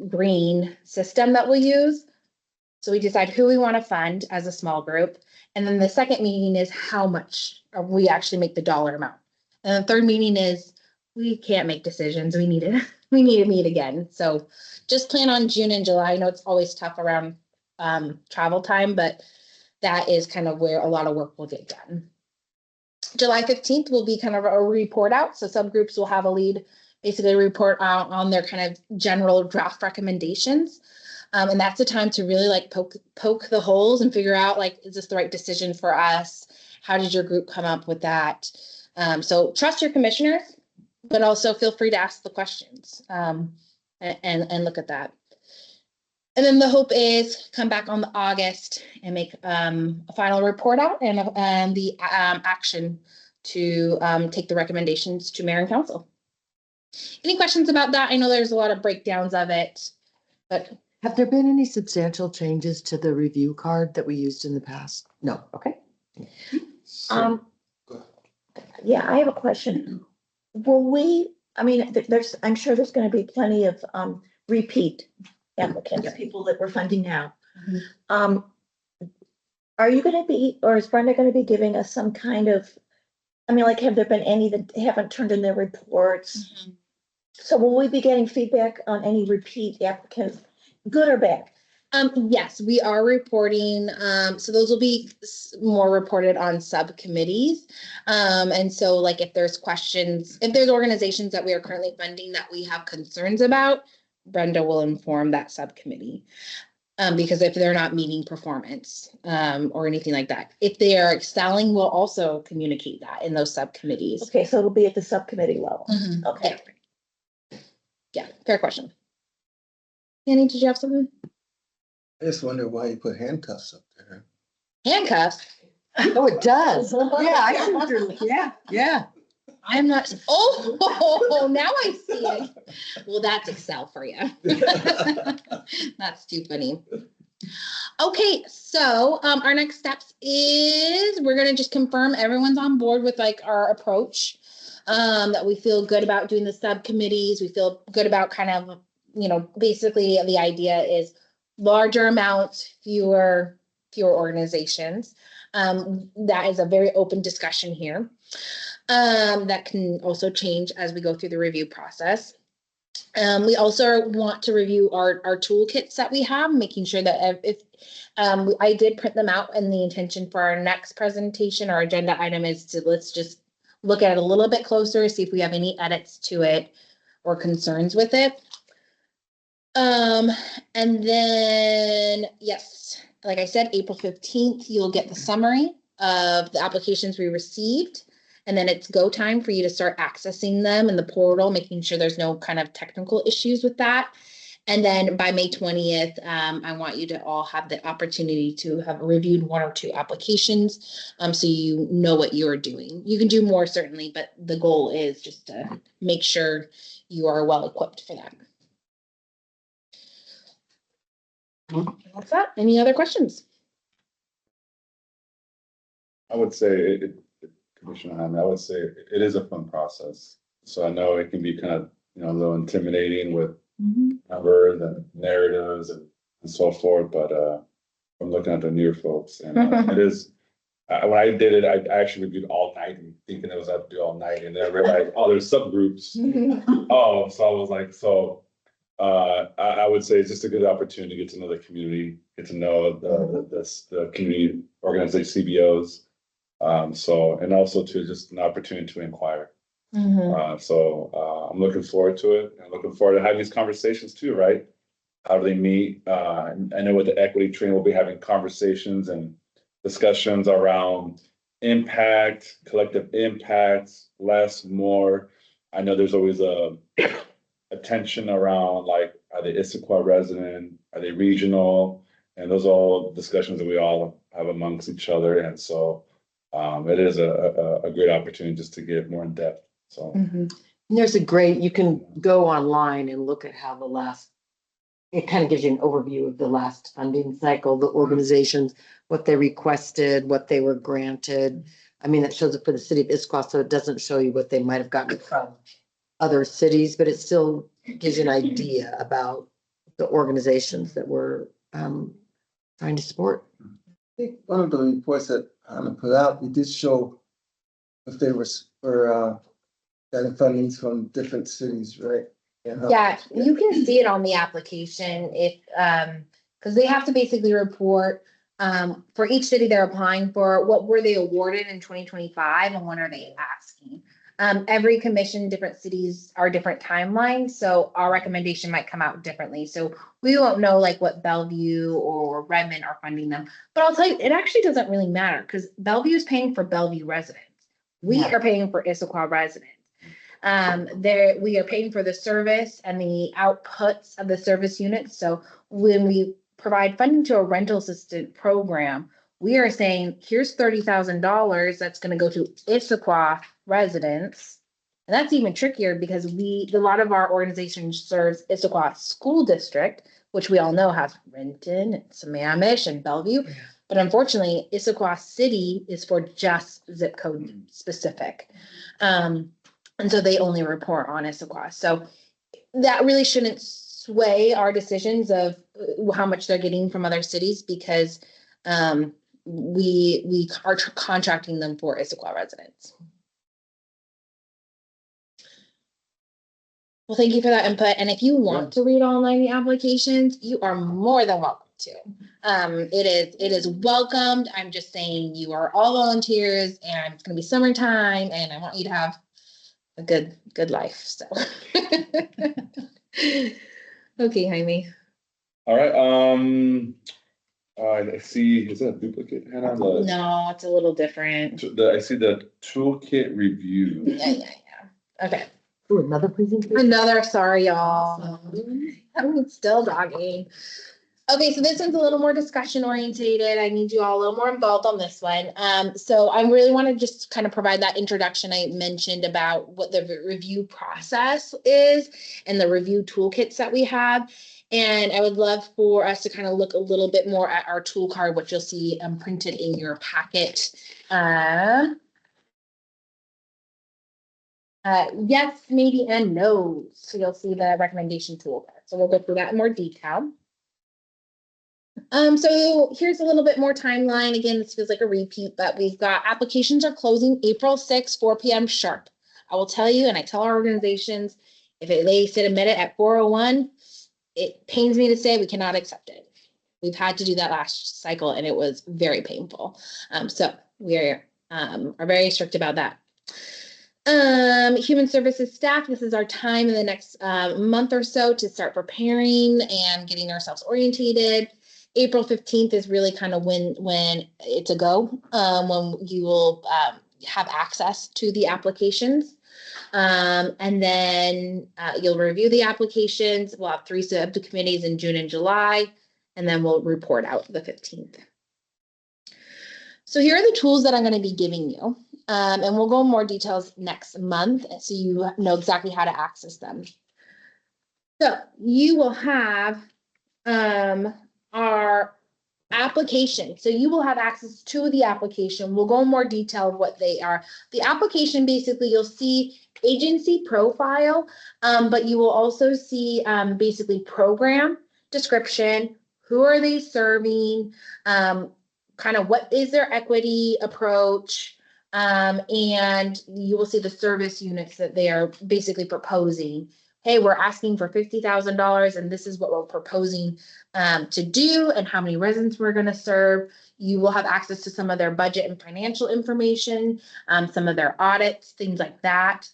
green system that we'll use. So we decide who we want to fund as a small group. And then the second meeting is how much we actually make the dollar amount. And the third meeting is we can't make decisions. We need to meet again. So just plan on June and July. I know it's always tough around travel time, but that is kind of where a lot of work will get done. July 15th will be kind of a report out. So subgroups will have a lead, basically report out on their kind of general draft recommendations. And that's the time to really like poke the holes and figure out, like, is this the right decision for us? How did your group come up with that? So trust your commissioners, but also feel free to ask the questions and look at that. And then the hope is come back on the August and make a final report out and the action to take the recommendations to mayor and council. Any questions about that? I know there's a lot of breakdowns of it, but Have there been any substantial changes to the review card that we used in the past? No, okay. Yeah, I have a question. I'm sure there's gonna be plenty of repeat applicants, people that we're funding now. Are you gonna be, or is Brenda gonna be giving us some kind of, have there been any that haven't turned in their reports? So will we be getting feedback on any repeat applicants, good or bad? Yes, we are reporting. So those will be more reported on subcommittees. And so like if there's questions, if there's organizations that we are currently funding that we have concerns about, Brenda will inform that subcommittee. Because if they're not meeting performance or anything like that, if they are excelling, we'll also communicate that in those subcommittees. Okay, so it'll be at the subcommittee level. Okay. Yeah, fair question. Annie, did you have something? I just wonder why you put handcuffs up there. Handcuffs? Oh, it does. Yeah, I see. Yeah. I'm not, oh, now I see it. Well, that's Excel for you. That's too funny. Okay, so our next steps is we're gonna just confirm everyone's on board with like our approach. That we feel good about doing the subcommittees. We feel good about kind of, basically the idea is larger amounts, fewer organizations. That is a very open discussion here. That can also change as we go through the review process. We also want to review our toolkits that we have, making sure that if I did print them out, and the intention for our next presentation, our agenda item is to let's just look at it a little bit closer, see if we have any edits to it or concerns with it. And then, yes, like I said, April 15th, you'll get the summary of the applications we received. And then it's go time for you to start accessing them in the portal, making sure there's no kind of technical issues with that. And then by May 20th, I want you to all have the opportunity to have reviewed 1 or 2 applications, so you know what you're doing. You can do more certainly, but the goal is just to make sure you are well equipped for that. What's that? Any other questions? I would say Commissioner Hyman, I would say it is a fun process. So I know it can be kind of, a little intimidating with numbers and narratives and so forth, but I'm looking at the near folks, and it is. When I did it, I actually reviewed all night and thinking it was I have to do all night, and then I realized, there's subgroups. So I was like, I would say it's just a good opportunity to get to know the community, get to know the community organization CBOs. And also to just an opportunity to inquire. I'm looking forward to it. I'm looking forward to having these conversations too, right? How do they meet? I know with the equity training, we'll be having conversations and discussions around impact, collective impacts, less, more. I know there's always a tension around, like, are they Issaquah resident? Are they regional? And those are all discussions that we all have amongst each other. And so it is a great opportunity just to get more in depth. So And there's a great, you can go online and look at how it kind of gives you an overview of the last funding cycle, the organizations, what they requested, what they were granted. I mean, that shows it for the city of Issaquah, so it doesn't show you what they might have gotten from other cities, but it still gives you an idea about the organizations that we're trying to support. I think one of the reports that Hannah put out, it did show if they were getting fundings from different cities, right? Yeah, you can see it on the application if, because they have to basically report for each city they're applying for, what were they awarded in 2025 and when are they asking? Every commission, different cities are different timelines, so our recommendation might come out differently. So we won't know like what Bellevue or Redmond are funding them. But I'll tell you, it actually doesn't really matter because Bellevue is paying for Bellevue residents. We Yeah. are paying for Issaquah residents. We are paying for the service and the outputs of the service units. So when we provide funding to a rental assistant program, we are saying, here's $30,000 that's going to go to Issaquah residents. And that's even trickier because a lot of our organization serves Issaquah School District, which we all know has Renton, and Sammamish, and Bellevue. Yeah. But unfortunately, Issaquah City is for just zip code specific. And so they only report on Issaquah. So that really shouldn't sway our decisions of how much they're getting from other cities because we are contracting them for Issaquah residents. Well, thank you for that input. And if you want to read all 90 applications, you are more than welcome to. It is welcomed. I'm just saying you are all volunteers and it's going to be summertime and I want you to have a good life. So, okay, Jaime. All right, I see, is that a duplicate? Hannah? No, it's a little different. I see the toolkit review. Yeah. Okay. Ooh, another presentation. Another, sorry, y'all. I'm still dogging. Okay, so this one's a little more discussion orientated. I need you all a little more involved on this one. So I really want to just kind of provide that introduction I mentioned about what the review process is and the review toolkits that we have. And I would love for us to kind of look a little bit more at our tool card, which you'll see printed in your packet. Yes, maybe, and no. So you'll see the recommendation toolkit. So we'll go through that in more detail. So here's a little bit more timeline. Again, this feels like a repeat, but we've got applications are closing April 6th, 4 p.m. sharp. I will tell you, and I tell our organizations, if they submit it at 4:01, it pains me to say we cannot accept it. We've had to do that last cycle and it was very painful. So we are very strict about that. Human services staff, this is our time in the next month or so to start preparing and getting ourselves orientated. April 15th is really kind of when it's a go, when you will have access to the applications. And then you'll review the applications. We'll have 3 subcommittees in June and July, and then we'll report out the 15th. So here are the tools that I'm going to be giving you. And we'll go in more details next month so you know exactly how to access them. So you will have our application. So you will have access to the application. We'll go in more detail of what they are. The application, basically, you'll see agency profile, but you will also see basically program description, who are they serving, kind of what is their equity approach, and you will see the service units that they are basically proposing. Hey, we're asking for $50,000 and this is what we're proposing to do and how many residents we're going to serve. You will have access to some of their budget and financial information, some of their audits, things like that.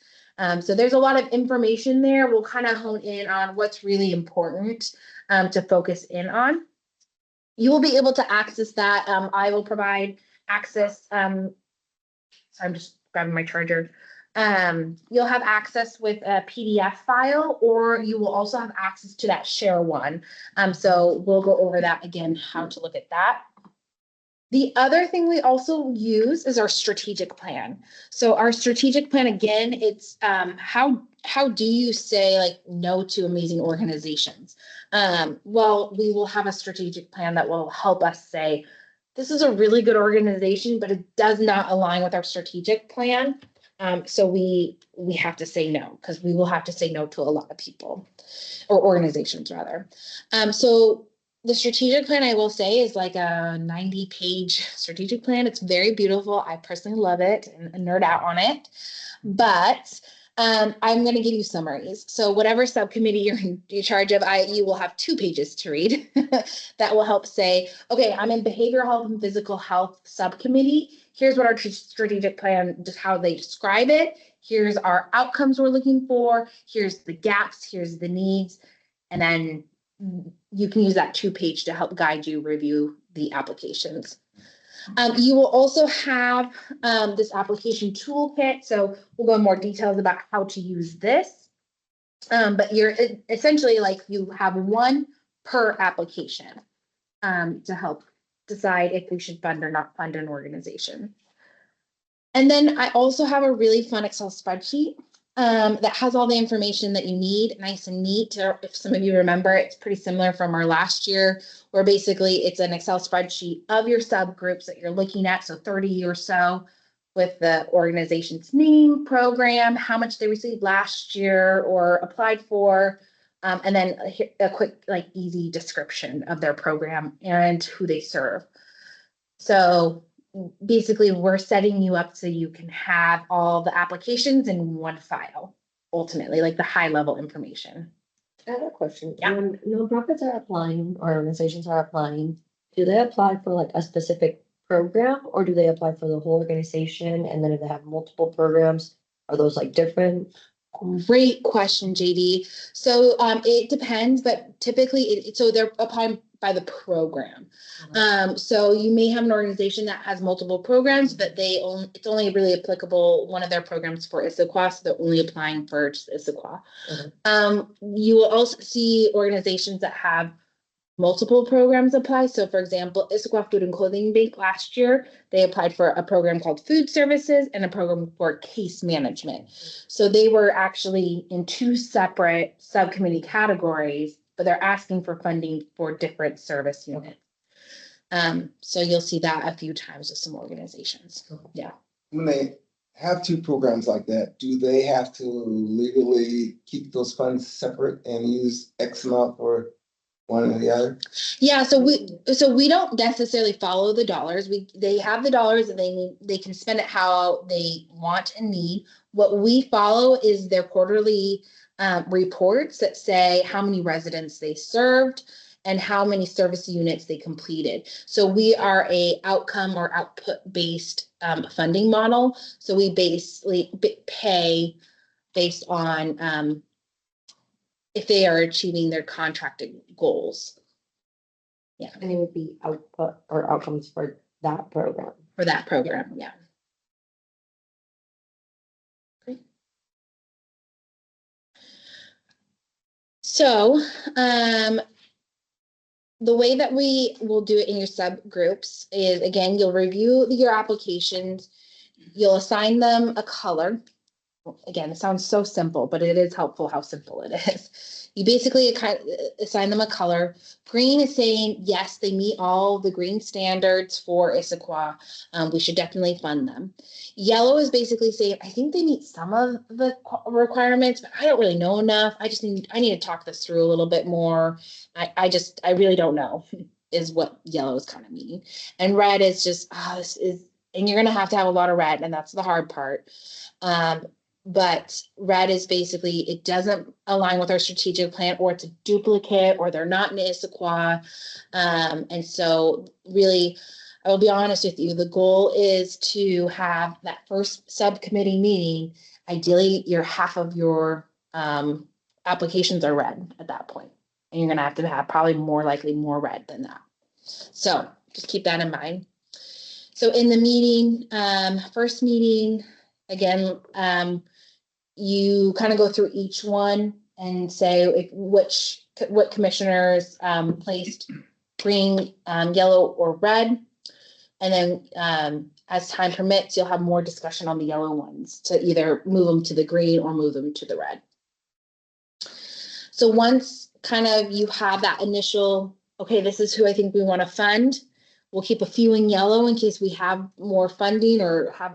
So there's a lot of information there. We'll kind of hone in on what's really important to focus in on. You will be able to access that. I will provide access. So I'm just grabbing my charger. You'll have access with a PDF file, or you will also have access to that share one. So we'll go over that again, how to look at that. The other thing we also use is our strategic plan. So our strategic plan, again, it's how how do you say like no to amazing organizations? Well, we will have a strategic plan that will help us say, this is a really good organization, but it does not align with our strategic plan. So we have to say no, because we will have to say no to a lot of people or organizations rather. So the strategic plan, I will say, is like a 90-page strategic plan. It's very beautiful. I personally love it and nerd out on it. But I'm going to give you summaries. So whatever subcommittee you're in charge of, you will have 2 pages to read that will help say, okay, I'm in behavioral health and physical health subcommittee. Here's what our strategic plan, just how they describe it. Here's our outcomes we're looking for. Here's the gaps. Here's the needs. And then you can use that 2-page to help guide you review the applications. You will also have this application toolkit. So we'll go in more details about how to use this. But you're essentially like you have 1 per application to help decide if we should fund or not fund an organization. And then I also have a really fun Excel spreadsheet that has all the information that you need, nice and neat. If some of you remember, it's pretty similar from our last year, where basically it's an Excel spreadsheet of your subgroups that you're looking at, so 30 or so, with the organization's name, program, how much they received last year or applied for, and then a quick, like, easy description of their program and who they serve. So basically, we're setting you up so you can have all the applications in 1 file, ultimately, like the high level information. I have a question. Yeah. When nonprofits are applying or organizations are applying, do they apply for like a specific program or do they apply for the whole organization? And then if they have multiple programs, are those like different? Great question, JD. So it depends, but typically, so they're applying by the program. So you may have an organization that has multiple programs, but it's only really applicable, one of their programs for Issaquah, so they're only applying for just Issaquah. You will also see organizations that have multiple programs apply. So for example, Issaquah Food and Clothing Bank last year, they applied for a program called Food Services and a program for Case Management. So they were actually in 2 separate subcommittee categories, but they're asking for funding for different service units. So you'll see that a few times with some organizations. Yeah. When they have 2 programs like that, do they have to legally keep those funds separate and use X amount for one or the other? Yeah, so we don't necessarily follow the dollars. They have the dollars and they can spend it how they want and need. What we follow is their quarterly reports that say how many residents they served and how many service units they completed. So we are a outcome or output based funding model. So we basically pay based on if they are achieving their contracted goals. Yeah. And it would be output or outcomes for that program. For that program, yeah. Great. So, the way that we will do it in your subgroups is, again, you'll review your applications, you'll assign them a color. Again, it sounds so simple, but it is helpful how simple it is. You basically assign them a color. Green is saying, yes, they meet all the green standards for Issaquah. We should definitely fund them. Yellow is basically saying, I think they meet some of the requirements, but I don't really know enough. I need to talk this through a little bit more. I really don't know is what yellow is kind of meaning. And red is just, and you're going to have a lot of red, and that's the hard part. But red is basically, it doesn't align with our strategic plan, or it's a duplicate, or they're not in Issaquah. And so really, I will be honest with you, the goal is to have that first subcommittee meeting. Ideally, half of your applications are red at that point. And you're going to have probably more likely more red than that. So just keep that in mind. So in the meeting, first meeting, again, you kind of go through each one and say what commissioners placed green, yellow, or red. And then as time permits, you'll have more discussion on the yellow ones to either move them to the green or move them to the red. So once kind of you have that initial, okay, this is who I think we want to fund, we'll keep a few in yellow in case we have more funding or have,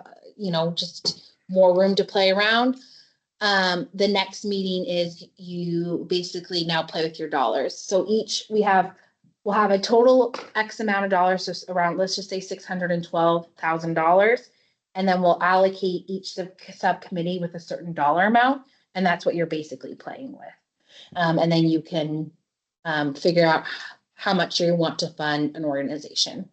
just more room to play around. The next meeting is you basically now play with your dollars. So we'll have a total X amount of dollars, so around, let's just say $612,000. And then we'll allocate each subcommittee with a certain dollar amount. And that's what you're basically playing with. And then you can figure out how much you want to fund an organization.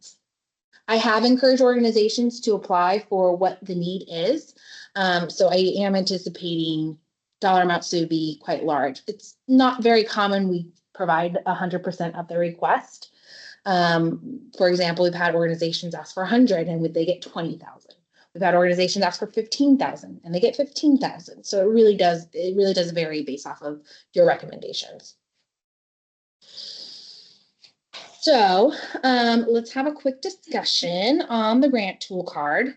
I have encouraged organizations to apply for what the need is. So I am anticipating dollar amounts to be quite large. It's not very common we provide 100% of the request. For example, we've had organizations ask for 100 and they get 20,000. We've had organizations ask for 15,000 and they get 15,000. So it really does vary based off of your recommendations. So let's have a quick discussion on the grant tool card.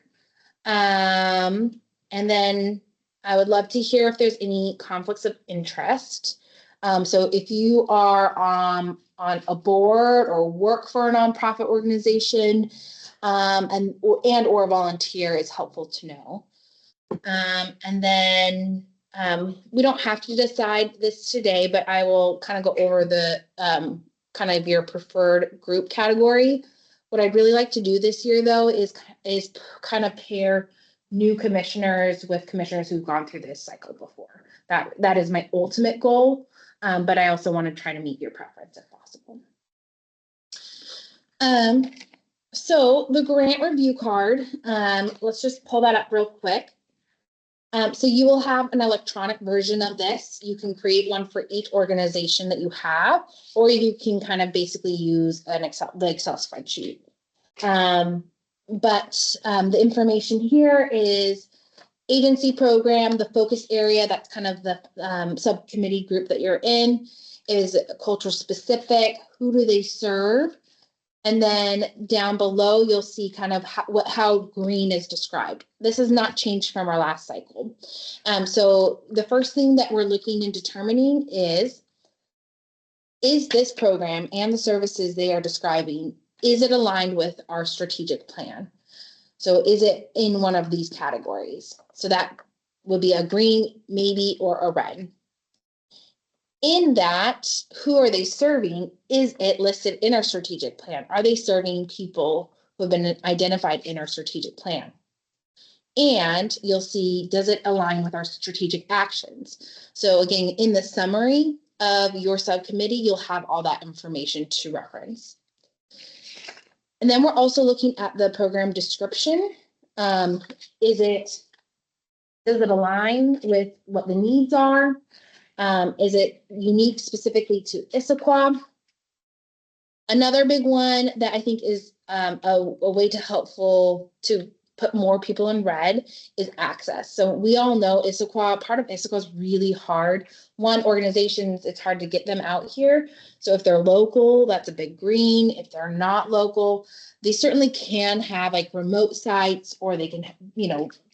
And then I would love to hear if there's any conflicts of interest. So if you are on a board or work for a nonprofit organization, and or volunteer, is helpful to know. And then we don't have to decide this today, but I will kind of go over the kind of your preferred group category. What I'd really like to do this year, though, is kind of pair new commissioners with commissioners who've gone through this cycle before. That is my ultimate goal, but I also want to try to meet your preference if possible. So the grant review card, let's just pull that up real quick. So you will have an electronic version of this. You can create one for each organization that you have, or you can kind of basically use the Excel spreadsheet. But the information here is agency program, the focus area, that's kind of the subcommittee group that you're in, is culture specific, who do they serve? And then down below, you'll see kind of how green is described. This has not changed from our last cycle. So the first thing that we're looking and determining is this program and the services they are describing, is it aligned with our strategic plan? So is it in one of these categories? So that would be a green, maybe, or a red. In that, who are they serving? Is it listed in our strategic plan? Are they serving people who have been identified in our strategic plan? And you'll see, does it align with our strategic actions? So again, in the summary of your subcommittee, you'll have all that information to reference. And then we're also looking at the program description. Does it align with what the needs are? Is it unique specifically to Issaquah? Another big one that I think is a way to put more people in red is access. So we all know Issaquah, part of Issaquah is really hard. One, organizations, it's hard to get them out here. So if they're local, that's a big green. If they're not local, they certainly can have like remote sites, or they can,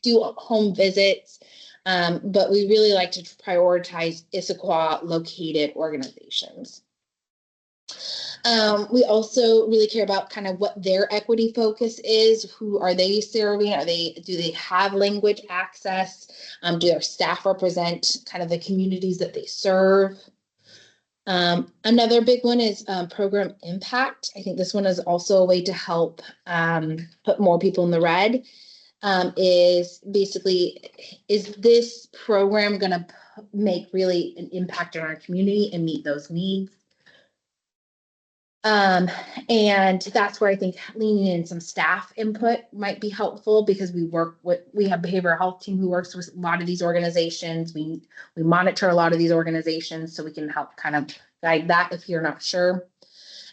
do home visits. But we really like to prioritize Issaquah located organizations. We also really care about kind of what their equity focus is. Who are they serving? Do they have language access? Do their staff represent kind of the communities that they serve? Another big one is program impact. I think this one is also a way to help put more people in the red. Is this program going to make really an impact in our community and meet those needs? And that's where I think leaning in some staff input might be helpful, because we have behavioral health team who works with a lot of these organizations. We monitor a lot of these organizations, so we can help kind of guide that if you're not sure.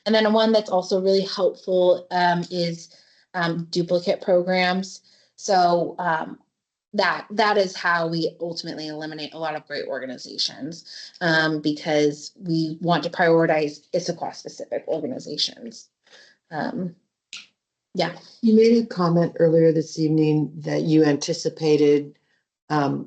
And then one that's also really helpful is duplicate programs. So that is how we ultimately eliminate a lot of great organizations, because we want to prioritize Issaquah specific organizations. Yeah. You made a comment earlier this evening that you anticipated a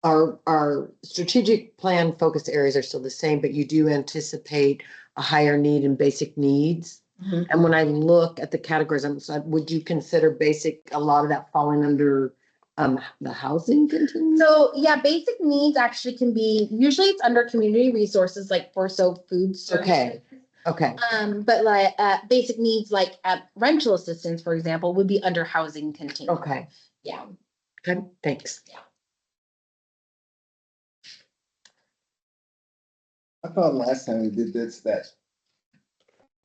our strategic plan focus areas are still the same, but you do anticipate a higher need in basic needs. Mhm. And when I look at the categories, would you consider basic, a lot of that falling under the housing contingency? So yeah, basic needs actually can be, usually it's under community resources, like for food services. Okay, okay, But like, basic needs like rental assistance, for example, would be under housing contingency. okay, Yeah. good, thanks. I thought last time we did this, that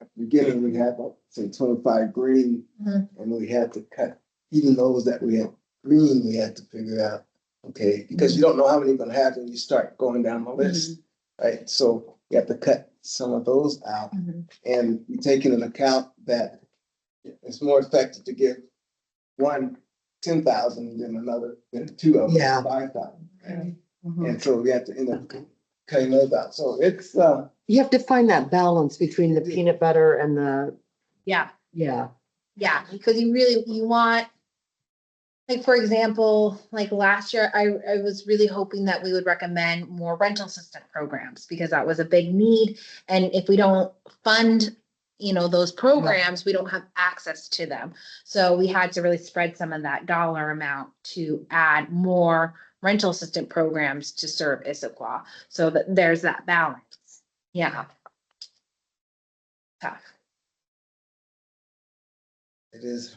at the beginning, we had, like, say, 25 green, Mhm. and we had to cut, even those that we had green, we had to figure out, okay, because you don't know how many you're gonna have when you start going down the list, right? So you have to cut some of those out, Mhm. and you take into account that it's more effective to give one 10,000 than another, than two of Yeah. them, 5,000. Mhm. And so we have to end up cutting those out. So it's, You have to find that balance between the peanut butter and the, Yeah. yeah. Yeah, because you want, like, for example, like last year, I was really hoping that we would recommend more rental assistant programs because that was a big need. And if we don't fund, those programs, we don't have access to them. So we had to really spread some of that dollar amount to add more rental assistant programs to serve Issaquah. So that there's that balance. Yeah. Tough. it is,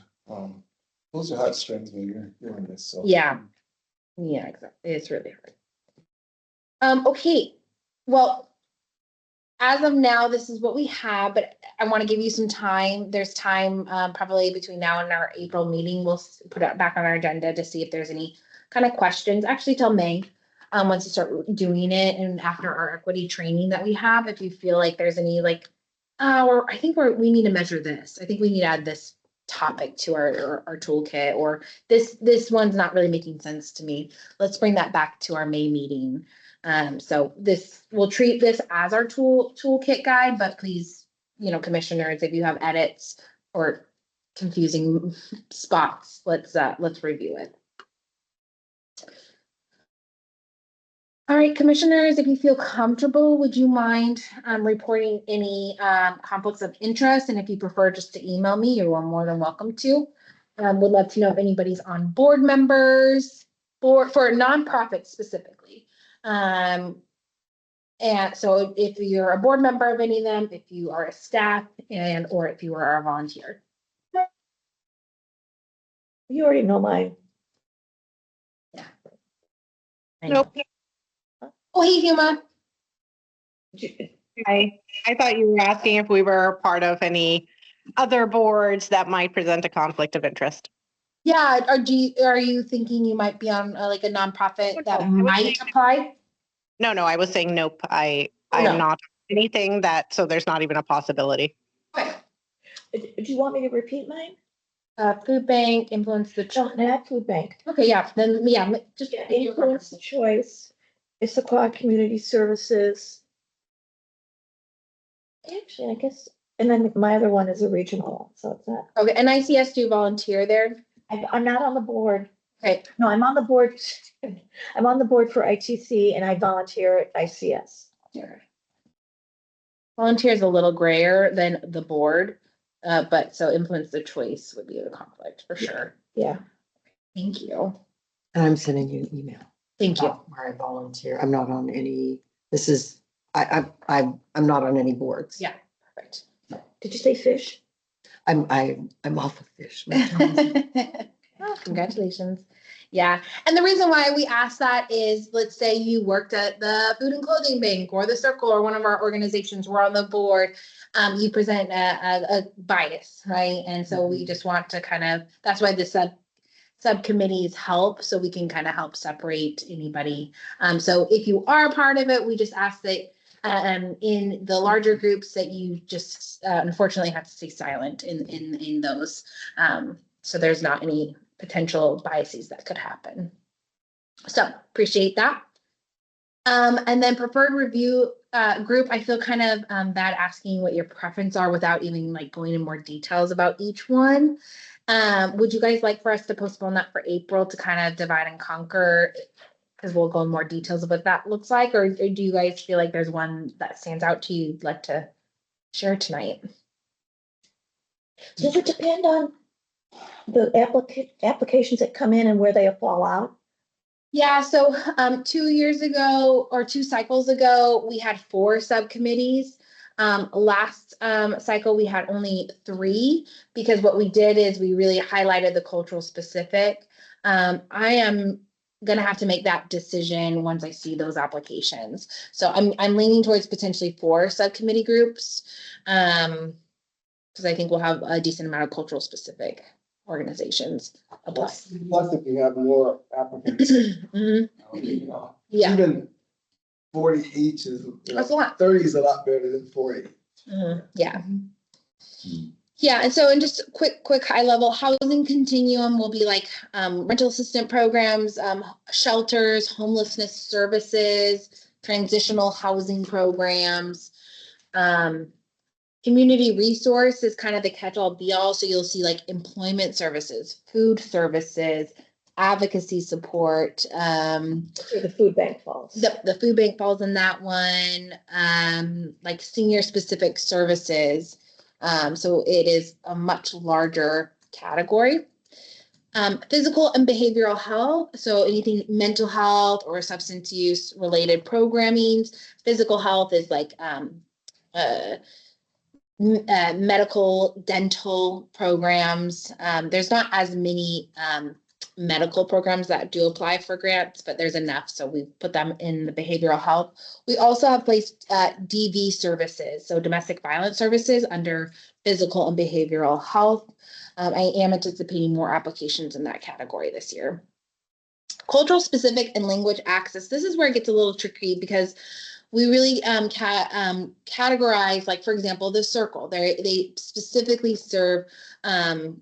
those are heartstrings when you're doing this, so. Yeah. Yeah, exactly. It's really hard. Okay. Well, as of now, this is what we have, but I want to give you some time. There's time, probably between now and our April meeting. We'll put it back on our agenda to see if there's any kind of questions, actually till May. Once you start doing it and after our equity training that we have, if you feel like there's any or I think we need to measure this. I think we need to add this topic to our toolkit, or this one's not really making sense to me. Let's bring that back to our May meeting. So we'll treat this as our toolkit guide, but please, commissioners, if you have edits or confusing spots, let's review it. All right, commissioners, if you feel comfortable, would you mind reporting any conflicts of interest? And if you prefer just to email me, you are more than welcome to. Would love to know if anybody's on board members for nonprofits specifically. And so if you're a board member of any of them, if you are a staff or if you are a volunteer. You already know mine. Yeah. Nope. Oh, hey, Huma. I thought you were asking if we were part of any other boards that might present a conflict of interest. Yeah, are you thinking you might be on like a nonprofit that might apply? No, I was saying nope. I'm No. not anything so there's not even a possibility. Okay. Do you want me to repeat mine? Food bank, influence the Not food bank. Okay, yeah, then, yeah, just. Influence the choice, Issaquah Community Services. Actually, I guess, and then my other one is a regional, so it's not, Okay, and ICS, do you volunteer there? I'm not on the board. Okay, No, I'm on the board. I'm on the board for ITC and I volunteer at ICS. volunteer is a little grayer than the board, but so influence the choice would be the conflict for sure. Yeah. Thank you. And I'm sending you an email. Thank you. Where I volunteer. I'm not on any, I'm not on any boards. Yeah, perfect. Did you say fish? I'm off of fish. Oh, congratulations. Yeah. And the reason why we asked that is, let's say you worked at the Food and Clothing Bank or the Circle or one of our organizations, we're on the board. You present a bias, right? And so we just want to that's why the subcommittees help, so we can kind of help separate anybody. So if you are a part of it, we just ask that in the larger groups that you just unfortunately have to stay silent in those. So there's not any potential biases that could happen. So appreciate that. And then preferred review group, I feel kind of bad asking what your preference are without even going in more details about each one. Would you guys like for us to postpone that for April to kind of divide and conquer because we'll go in more details of what that looks like, or do you guys feel like there's one that stands out to you you'd like to share tonight? Does it depend on the applications that come in and where they fall out? Yeah, so 2 years ago or 2 cycles ago, we had 4 subcommittees. Last cycle, we had only 3 because what we did is we really highlighted the cultural specific. I am gonna have to make that decision once I see those applications. So I'm leaning towards potentially 4 subcommittee groups. Because I think we'll have a decent amount of cultural specific organizations apply. Plus, if you have more applicants, Mhm. you know, Yeah, even 40 each is, you that's a know, lot. 30 is a lot better than 40. Yeah. Yeah, and so in just quick high level, housing continuum will be like rental assistant programs, shelters, homelessness services, transitional housing programs. Community resource is kind of the catch-all be-all. So you'll see like employment services, food services, advocacy support. Where the food bank falls. The food bank falls in that one. Like senior specific services. So it is a much larger category. Physical and behavioral health. So anything mental health or substance use related programming. Physical health is like medical, dental programs. There's not as many medical programs that do apply for grants, but there's enough. So we put them in the behavioral health. We also have placed DV services, so domestic violence services under physical and behavioral health. I am anticipating more applications in that category this year. Cultural specific and language access. This is where it gets a little tricky because we really categorize, like, for example, the circle. They specifically serve a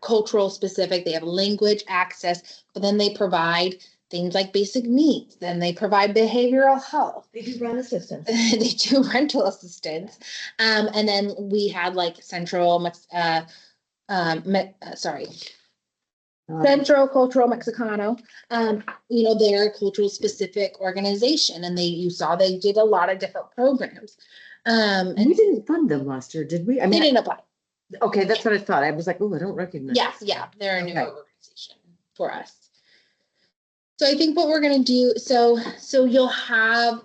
cultural specific. They have language access, but then they provide things like basic needs. Then they provide behavioral health. They do rent assistance. They do rental assistance. And then we had like Central Cultural Mexicano, they're a cultural specific organization, and you saw they did a lot of different programs. And We didn't fund them last year, did we? I they mean, didn't apply. okay, that's what I thought. I was like, oh, I don't recognize. Yes, yeah, they're a new Okay. organization for us. So I think what we're gonna do, so you'll have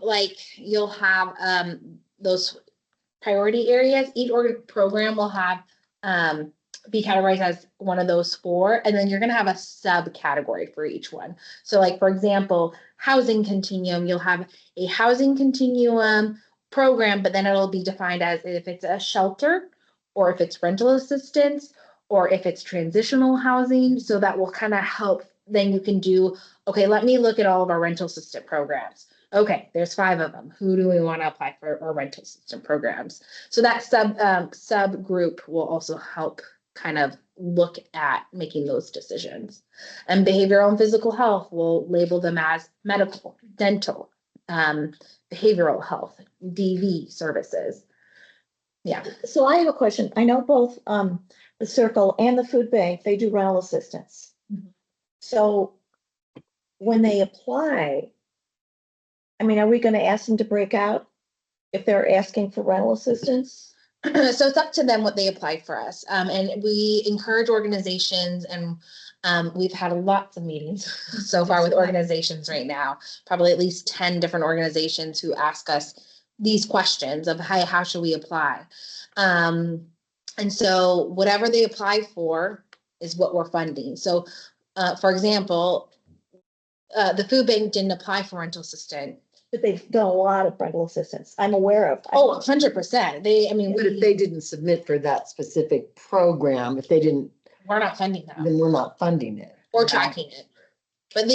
those priority areas. Each program will have be categorized as one of those 4, and then you're going to have a subcategory for each one. So like, for example, housing continuum, you'll have a housing continuum program, but then it'll be defined as if it's a shelter or if it's rental assistance or if it's transitional housing. So that will kind of help. Then you can do, okay, let me look at all of our rental assistant programs. Okay, there's 5 of them. Who do we want to apply for our rental assistant programs? So that subgroup will also help kind of look at making those decisions. And behavioral and physical health, will label them as medical, dental, behavioral health, DV services. Yeah. So I have a question. I know both the Circle and the food bank, they do rental assistance. So when they apply, I mean, are we going to ask them to break out if they're asking for rental assistance? So it's up to them what they apply for us. And we encourage organizations, and we've had lots of meetings so far with organizations right now, probably at least 10 different organizations who ask us these questions of, hey, how should we apply? And so whatever they apply for is what we're funding. So for example, the food bank didn't apply for rental assistant. But they've done a lot of rental assistance. I'm aware of. Oh, 100%. But if they didn't submit for that specific program, we're not funding that then we're not funding it. or tracking it. But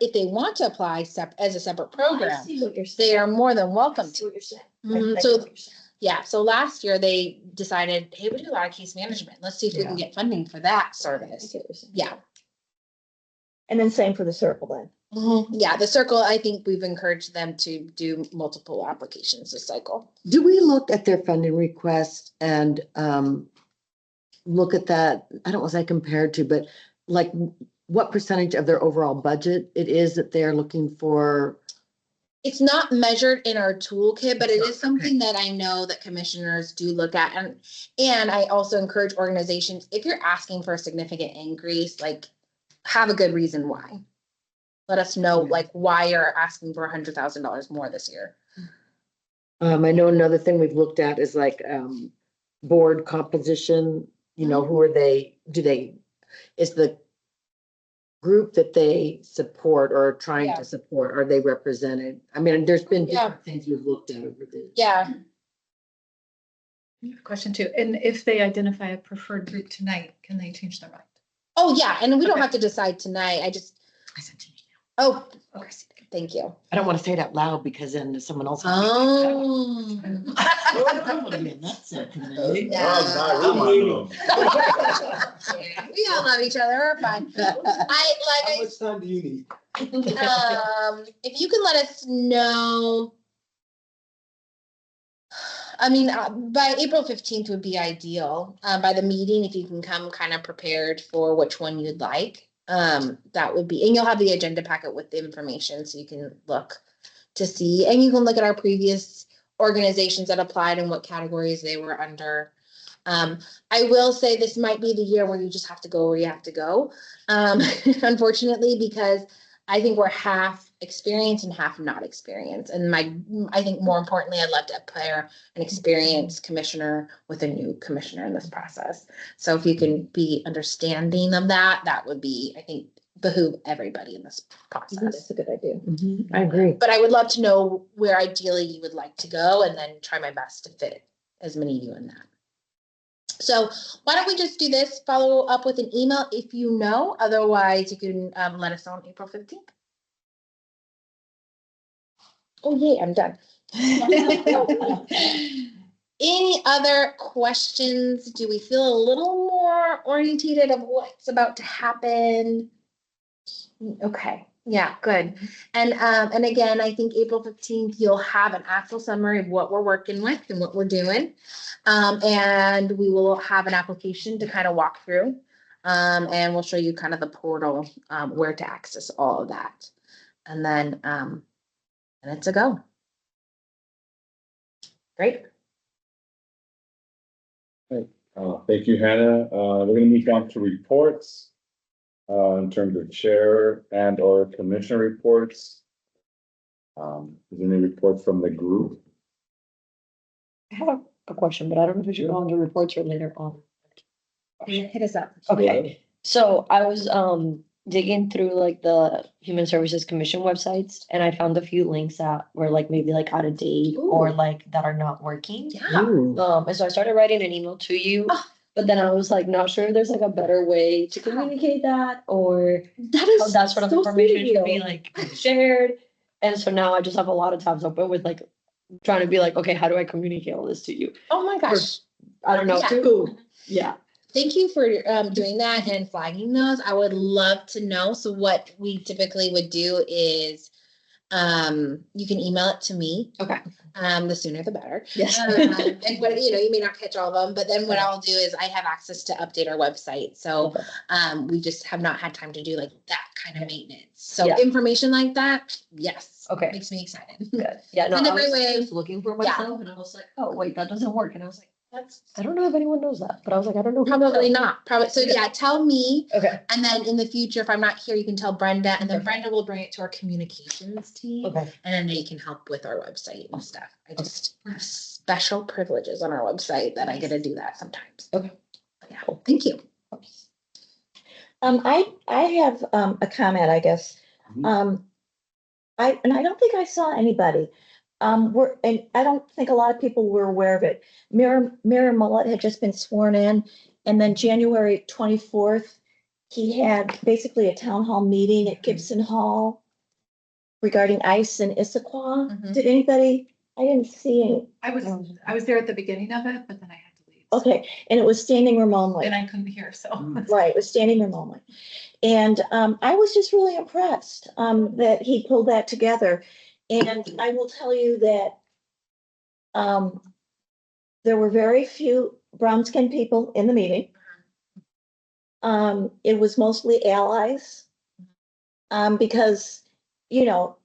if they want to apply as a separate program, I see what you're saying. they are more than I welcome see to. what you're saying. Mhm. I So see what you're saying. yeah, so last year they decided, hey, we do a lot of case management. Let's see if we can get funding for that I service. see what you're saying. Yeah. And then same for the Circle then. Yeah, the Circle, I think we've encouraged them to do multiple applications this cycle. Do we look at their funding request and look at that? I don't know what I compared to, but like what percentage of their overall budget it is that they're looking for? It's not measured in our toolkit, but it is something that I know that commissioners do look at. And I also encourage organizations, if you're asking for a significant increase, like have a good reason why. Let us know like why you're asking for $100,000 more this year. I know another thing we've looked at is like, board composition, you know, who are they, is the group that they support or are trying to support, are they represented? I mean, there's been different things we've looked at over the. Yeah. Question two, and if they identify a preferred group tonight, can they change their mind? Oh, yeah. And we don't Okay. have to decide tonight. I sent you. Oh, okay. Thank you. I don't want to say it out loud because then someone else. Oh. I don't want to be in that subcommittee. Oh, God, we want We all love each other. We're fine. How much time do you need? If you can let us know. I mean, by April 15th would be ideal. By the meeting, if you can come kind of prepared for which one you'd like. That would be, and you'll have the agenda packet with the information so you can look to see, and you can look at our previous organizations that applied and what categories they were under. I will say this might be the year where you just have to go where you have to go. Unfortunately, because I think we're half experienced and half not experienced. And I think more importantly, I'd love to pair an experienced commissioner with a new commissioner in this process. So if you can be understanding of that, that would be, I think, behoove everybody in this process. That's a good idea. I agree. But I would love to know where ideally you would like to go and then try my best to fit as many of you in that. So why don't we just do this, follow up with an email if you know, otherwise you can let us know on April 15th. Oh, yay, I'm done. Any other questions? Do we feel a little more orientated of what's about to happen? Okay, yeah, good. And again, I think April 15th, you'll have an actual summary of what we're working with and what we're doing. And we will have an application to kind of walk through. And we'll show you kind of the portal, where to access all of that. And then, and it's a go. Great. Thank you, Hannah. We're gonna move on to reports. In terms of chair and or commissioner reports. Is there any reports from the group? I have a question, but I don't know if we should go on to reports or later on. Hit us up. Okay, so I was digging through like the Human Services Commission websites and I found a few links that were like maybe like out of date or like that are not working. Yeah. And so I started writing an email to you, but then I was like not sure if there's like a better way to communicate that or That how is that sort of so sweet information of should be you. like shared. And so now I just have a lot of tabs open with like trying to be like, okay, how do I communicate all this to you? Oh my gosh. I don't know. Yeah. Too. Yeah. Thank you for doing that and flagging those. I would love to know. So what we typically would do is you can email it to me. Okay. The sooner the better. Yes. And what, you know, you may not catch all of them, but then what I'll do is I have access to update our website. So we just have not had time to do like that kind of maintenance. So Yeah. information like that, yes. Okay. Makes me excited. Good. Yeah, no, And I every was way- just looking for myself and I was like, oh, wait, that doesn't work. And I was like, I don't know if anyone knows that, but I was like, I don't know. who Probably knows. not. Probably. So yeah, tell me. Okay. And then in the future, if I'm not here, you can tell Brenda, and then Okay. Brenda will bring it to our communications team. Okay. And then they can help with our website and stuff. I just have special privileges on our website that I get to do that sometimes. Okay. Yeah. Thank you. I have a comment, I guess. I don't think I saw anybody. And I don't think a lot of people were aware of it. Mayor Mullet had just been sworn in, and then January 24th, he had basically a town hall meeting at Gibson Hall regarding ICE and Issaquah. Mhm. Did anybody? I didn't see any. I was there at the beginning of it, but then I had to leave. Okay, and it was standing room only. And I couldn't hear, so. Right, it was standing room only. And I was just really impressed that he pulled that together. And I will tell you that there were very few brown skinned people in the meeting. it was mostly allies. Because, you know,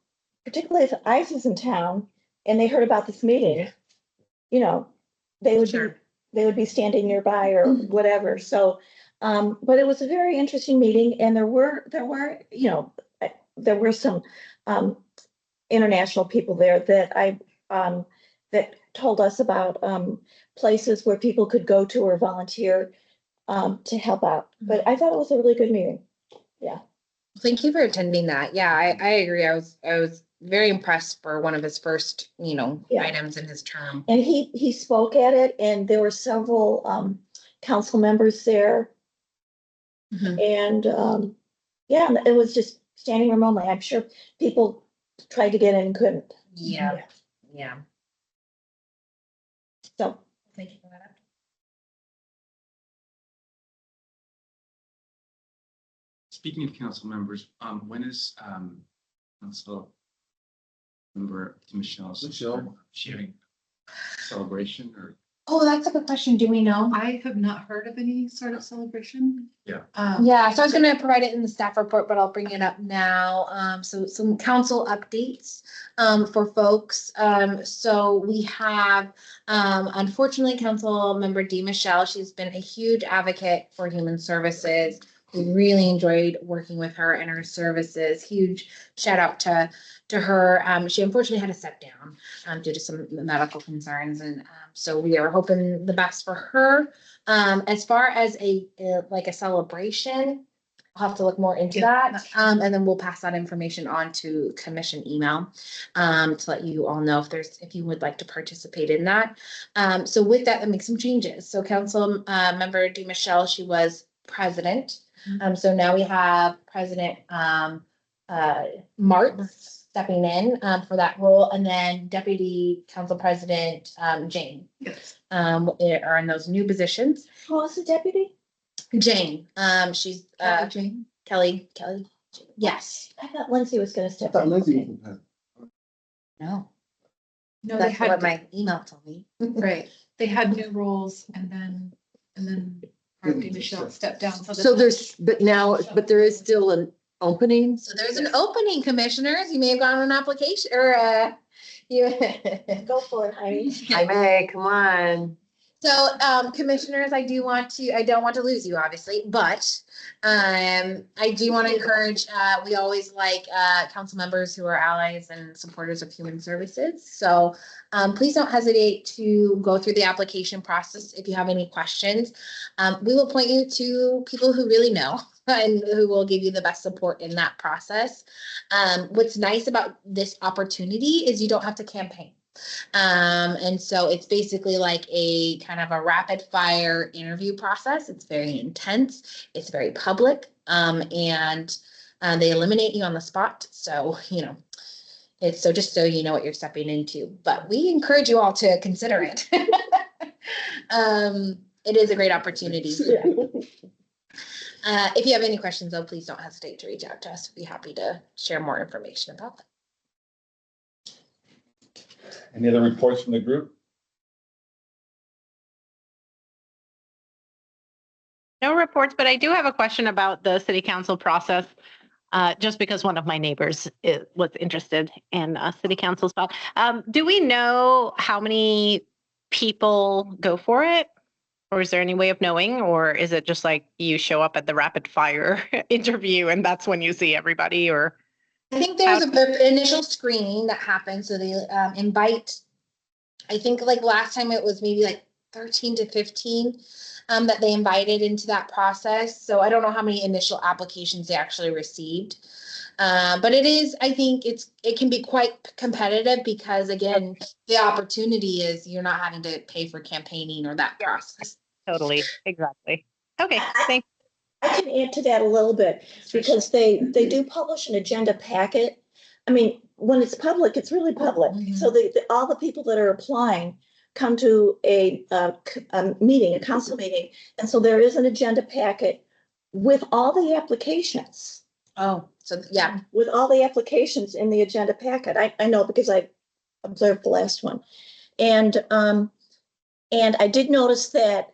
particularly if ICE is in town and they heard about this meeting, you know, they would be, Sure. they would be standing nearby or whatever. So, but it was a very interesting meeting and there were, you know, there were some, international people there that that told us about, places where people could go to or volunteer, to help out. But I thought it was a really good meeting. Yeah. Thank you for attending that. Yeah, I agree. I was very impressed for one of his first, Yeah. items in his term. And he spoke at it and there were several, council members there. Mhm. And, yeah, and it was just standing room only. I'm sure people tried to get in and couldn't. Yeah. Yeah. So, Thank you for that. Speaking of council members, when is council member Michelle's? Michelle. She having celebration or? Oh, that's a good question. Do we know? I have not heard of any sort of celebration. Yeah. Yeah, so I was gonna provide it in the staff report, but I'll bring it up now. So some council updates for folks. So we have unfortunately Council Member Dee Michelle. She's been a huge advocate for human services. We really enjoyed working with her and her services. Huge shout out to her. She unfortunately had to step down due to some medical concerns, and so we are hoping the best for her. As far as a celebration, I'll have to look more into that. And then we'll pass that information on to commission email to let you all know if you would like to participate in that. So with that, make some changes. So Council Member Dee Michelle, she was president. So now we have President Martz stepping in for that role, and then Deputy Council President Jane. Yes. Are in those new positions. who was the deputy? Jane, she's Jane. Kelly. Yes. I thought Lindsay was gonna step Thought in. Lindsay was No, No, they that's what had, my email told me. right, they had new roles and then Dee Michelle stepped down. So but there is still an opening. So there's an opening, commissioners. You may have gotten an application or you. Go for it, Heidi. I may, come on. So, commissioners, I don't want to lose you, obviously, but I do want to encourage, we always like council members who are allies and supporters of human services. So please don't hesitate to go through the application process if you have any questions. We will point you to people who really know and who will give you the best support in that process. What's nice about this opportunity is you don't have to campaign. And so it's basically like a kind of a rapid fire interview process. It's very intense. It's very public. And they eliminate you on the spot. So, it's just so you know what you're stepping into, but we encourage you all to consider it. It is a great opportunity. If you have any questions though, please don't hesitate to reach out to us. We'd be happy to share more information about that. Any other reports from the group? No reports, but I do have a question about the city council process. Just because one of my neighbors was interested in a city council spot. Do we know how many people go for it? Or is there any way of knowing? Or is it just like you show up at the rapid fire interview and that's when you see everybody? Or I think there's an initial screening that happens. So they invite, I think like last time it was maybe like 13 to 15 that they invited into that process. So I don't know how many initial applications they actually received. But it is, I think it can be quite competitive because again, the opportunity is you're not having to pay for campaigning or that process. totally, exactly. Okay, thanks. I can add to that a little bit because they do publish an agenda packet. I mean, when it's public, it's really public. So all the people that are applying come to a meeting, a council meeting. And so there is an agenda packet with all the applications. Oh, so yeah. With all the applications in the agenda packet. I know because I observed the last one. And I did notice that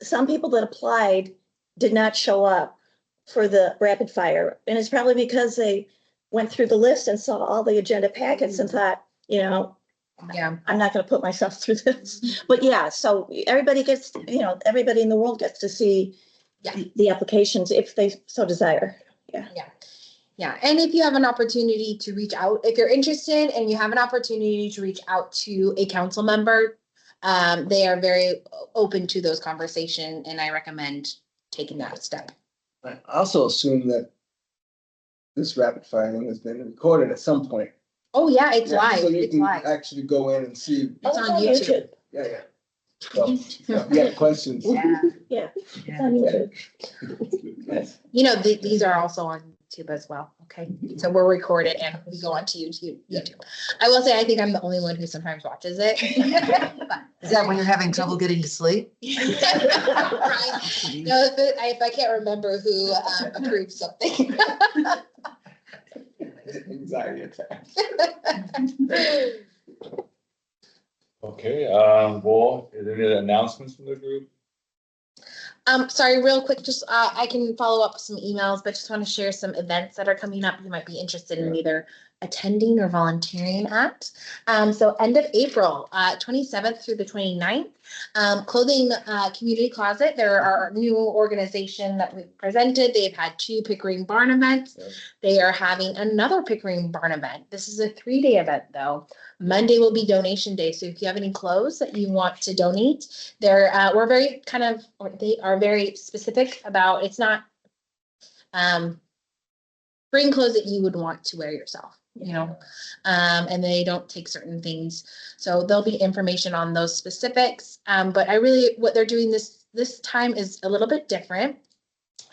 some people that applied did not show up for the rapid fire. And it's probably because they went through the list and saw all the agenda packets and thought, you know, Yeah. I'm not gonna put myself through this. But yeah, so everybody gets, you know, everybody in the world gets to see Yeah. the applications if they so desire. Yeah, and if you have an opportunity to reach out, if you're interested and you have an opportunity to reach out to a council member, they are very open to those conversations, and I recommend taking that step. I also assume that this rapid firing has been recorded at some point. Oh, yeah, it's Yeah, live. So you It's can live. actually go in and see. It's on YouTube. Yeah, yeah. So, if you have questions. Yeah, it's on YouTube. Yes. You know, these are also on YouTube as well. Okay, so we're recorded and we go on to YouTube. I will say, I think I'm the only one who sometimes watches it. Is that when you're having trouble getting to sleep? Right. No, if I can't remember who approved something. Anxiety attack. Okay, well, is there any announcements from the group? Sorry, real quick, just I can follow up with some emails, but just want to share some events that are coming up you might be interested in either attending or volunteering at. So end of April, 27th through the 29th, Clothing Community Closet. They're our new organization that we've presented. They've had 2 Pickering Barn events. Yep. They are having another Pickering Barn event. This is a 3-day event though. Monday will be donation day. So if you have any clothes that you want to donate, we're very they are very specific about, it's not bring clothes that you would want to wear yourself, you know, and they don't take certain things. So there'll be information on those specifics. But what they're doing this time is a little bit different.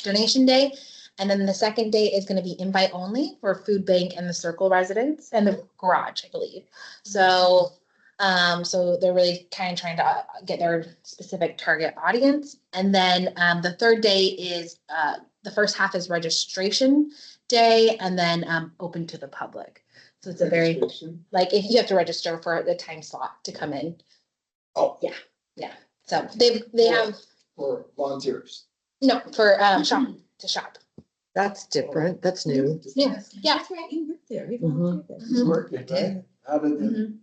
Donation day. And then the second day is going to be invite only for food bank and the circle residents and the garage, I believe. So they're really kind of trying to get their specific target audience. And then the third day is the first half is registration day, and then open to the public. So it's a very, like, if you have to register for the time slot to come in. Oh. Yeah. So they have, For volunteers. no, for shop. That's different. That's new. Yeah. That's right, you worked there. You Mhm. volunteered there. Mhm. Working, right? How did the Mhm.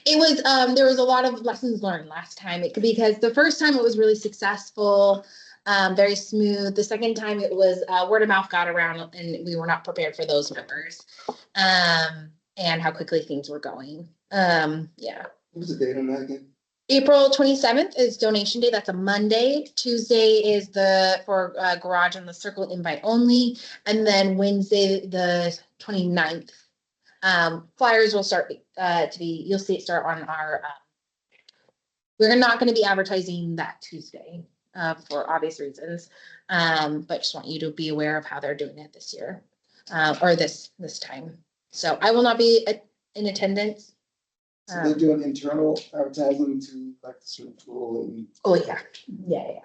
It was, there was a lot of lessons learned last time because the first time it was really successful, very smooth. The second time it was word of mouth got around and we were not prepared for those members, and how quickly things were going. Yeah. what was the date on that again? April 27th is donation day. That's a Monday. Tuesday is for garage and the circle invite only. And then Wednesday, the 29th. Flyers will start you'll see it start on our, we're not going to be advertising that Tuesday for obvious reasons. But just want you to be aware of how they're doing it this year, or this time. So I will not be in attendance. So they're doing internal advertising to like the swimming pool and. Oh, yeah. Yeah.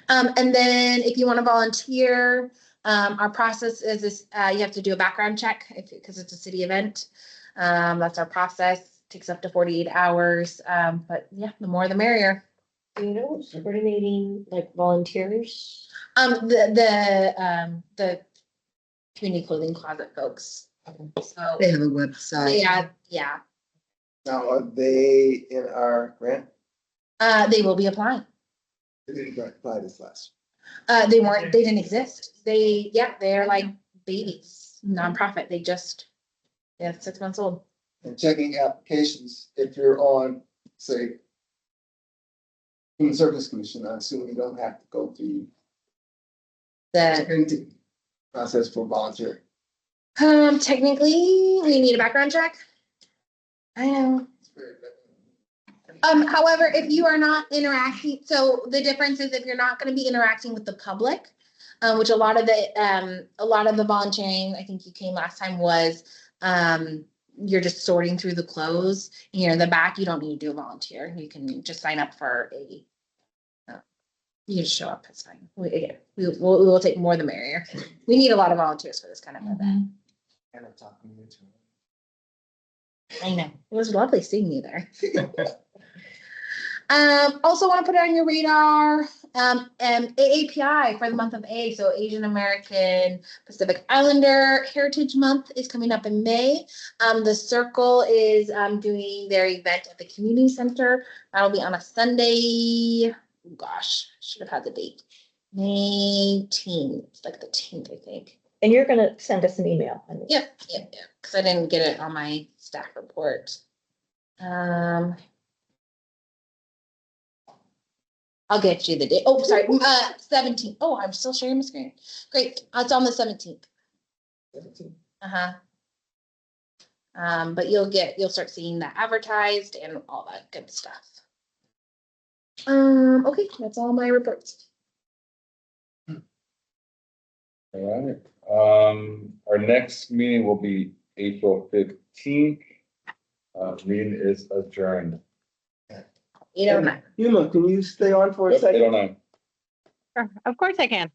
And then if you want to volunteer, our process is this, you have to do a background check because it's a city event. That's our process. Takes up to 48 hours. But yeah, the more the merrier. You know, who's coordinating like volunteers. The community clothing closet folks. So They have a website. yeah. Now, are they in our grant? They will be applying. They didn't apply this last. They didn't exist. They're like babies, nonprofit. They just, 6 months old. And checking applications, if you're on, say, Human Service Commission, I assume you don't have to go through The screening process for volunteer. technically, we need a background check. I know. However, if you are not interacting, so the difference is if you're not going to be interacting with the public, which a lot of the volunteering, I think you came last time, was you're just sorting through the clothes. You're in the back, you don't need to do a volunteer. You can just sign up for you just show up, it's fine. We will take more the merrier. We need a lot of volunteers for this kind of event. And I'm talking to you too. I know. It was lovely seeing you there. Also want to put it on your radar. AAPI for the month of A, so Asian American Pacific Islander Heritage Month is coming up in May. The Circle is doing their event at the community center. That'll be on a Sunday. Oh, gosh, should have had the date. May 10th, like the 10th, I think. And you're gonna send us an email. Yep, because I didn't get it on my staff report. I'll get you the date. Oh, sorry, 17th. Oh, I'm still sharing my screen. Great, it's on the 17th. Uh-huh. But you'll start seeing that advertised and all that good stuff. Okay, that's all my reports. All right. Our next meeting will be April 15th. Meeting is adjourned. 8:09. Yuma, can you stay on for a second? 8:09. Sure, of course I can.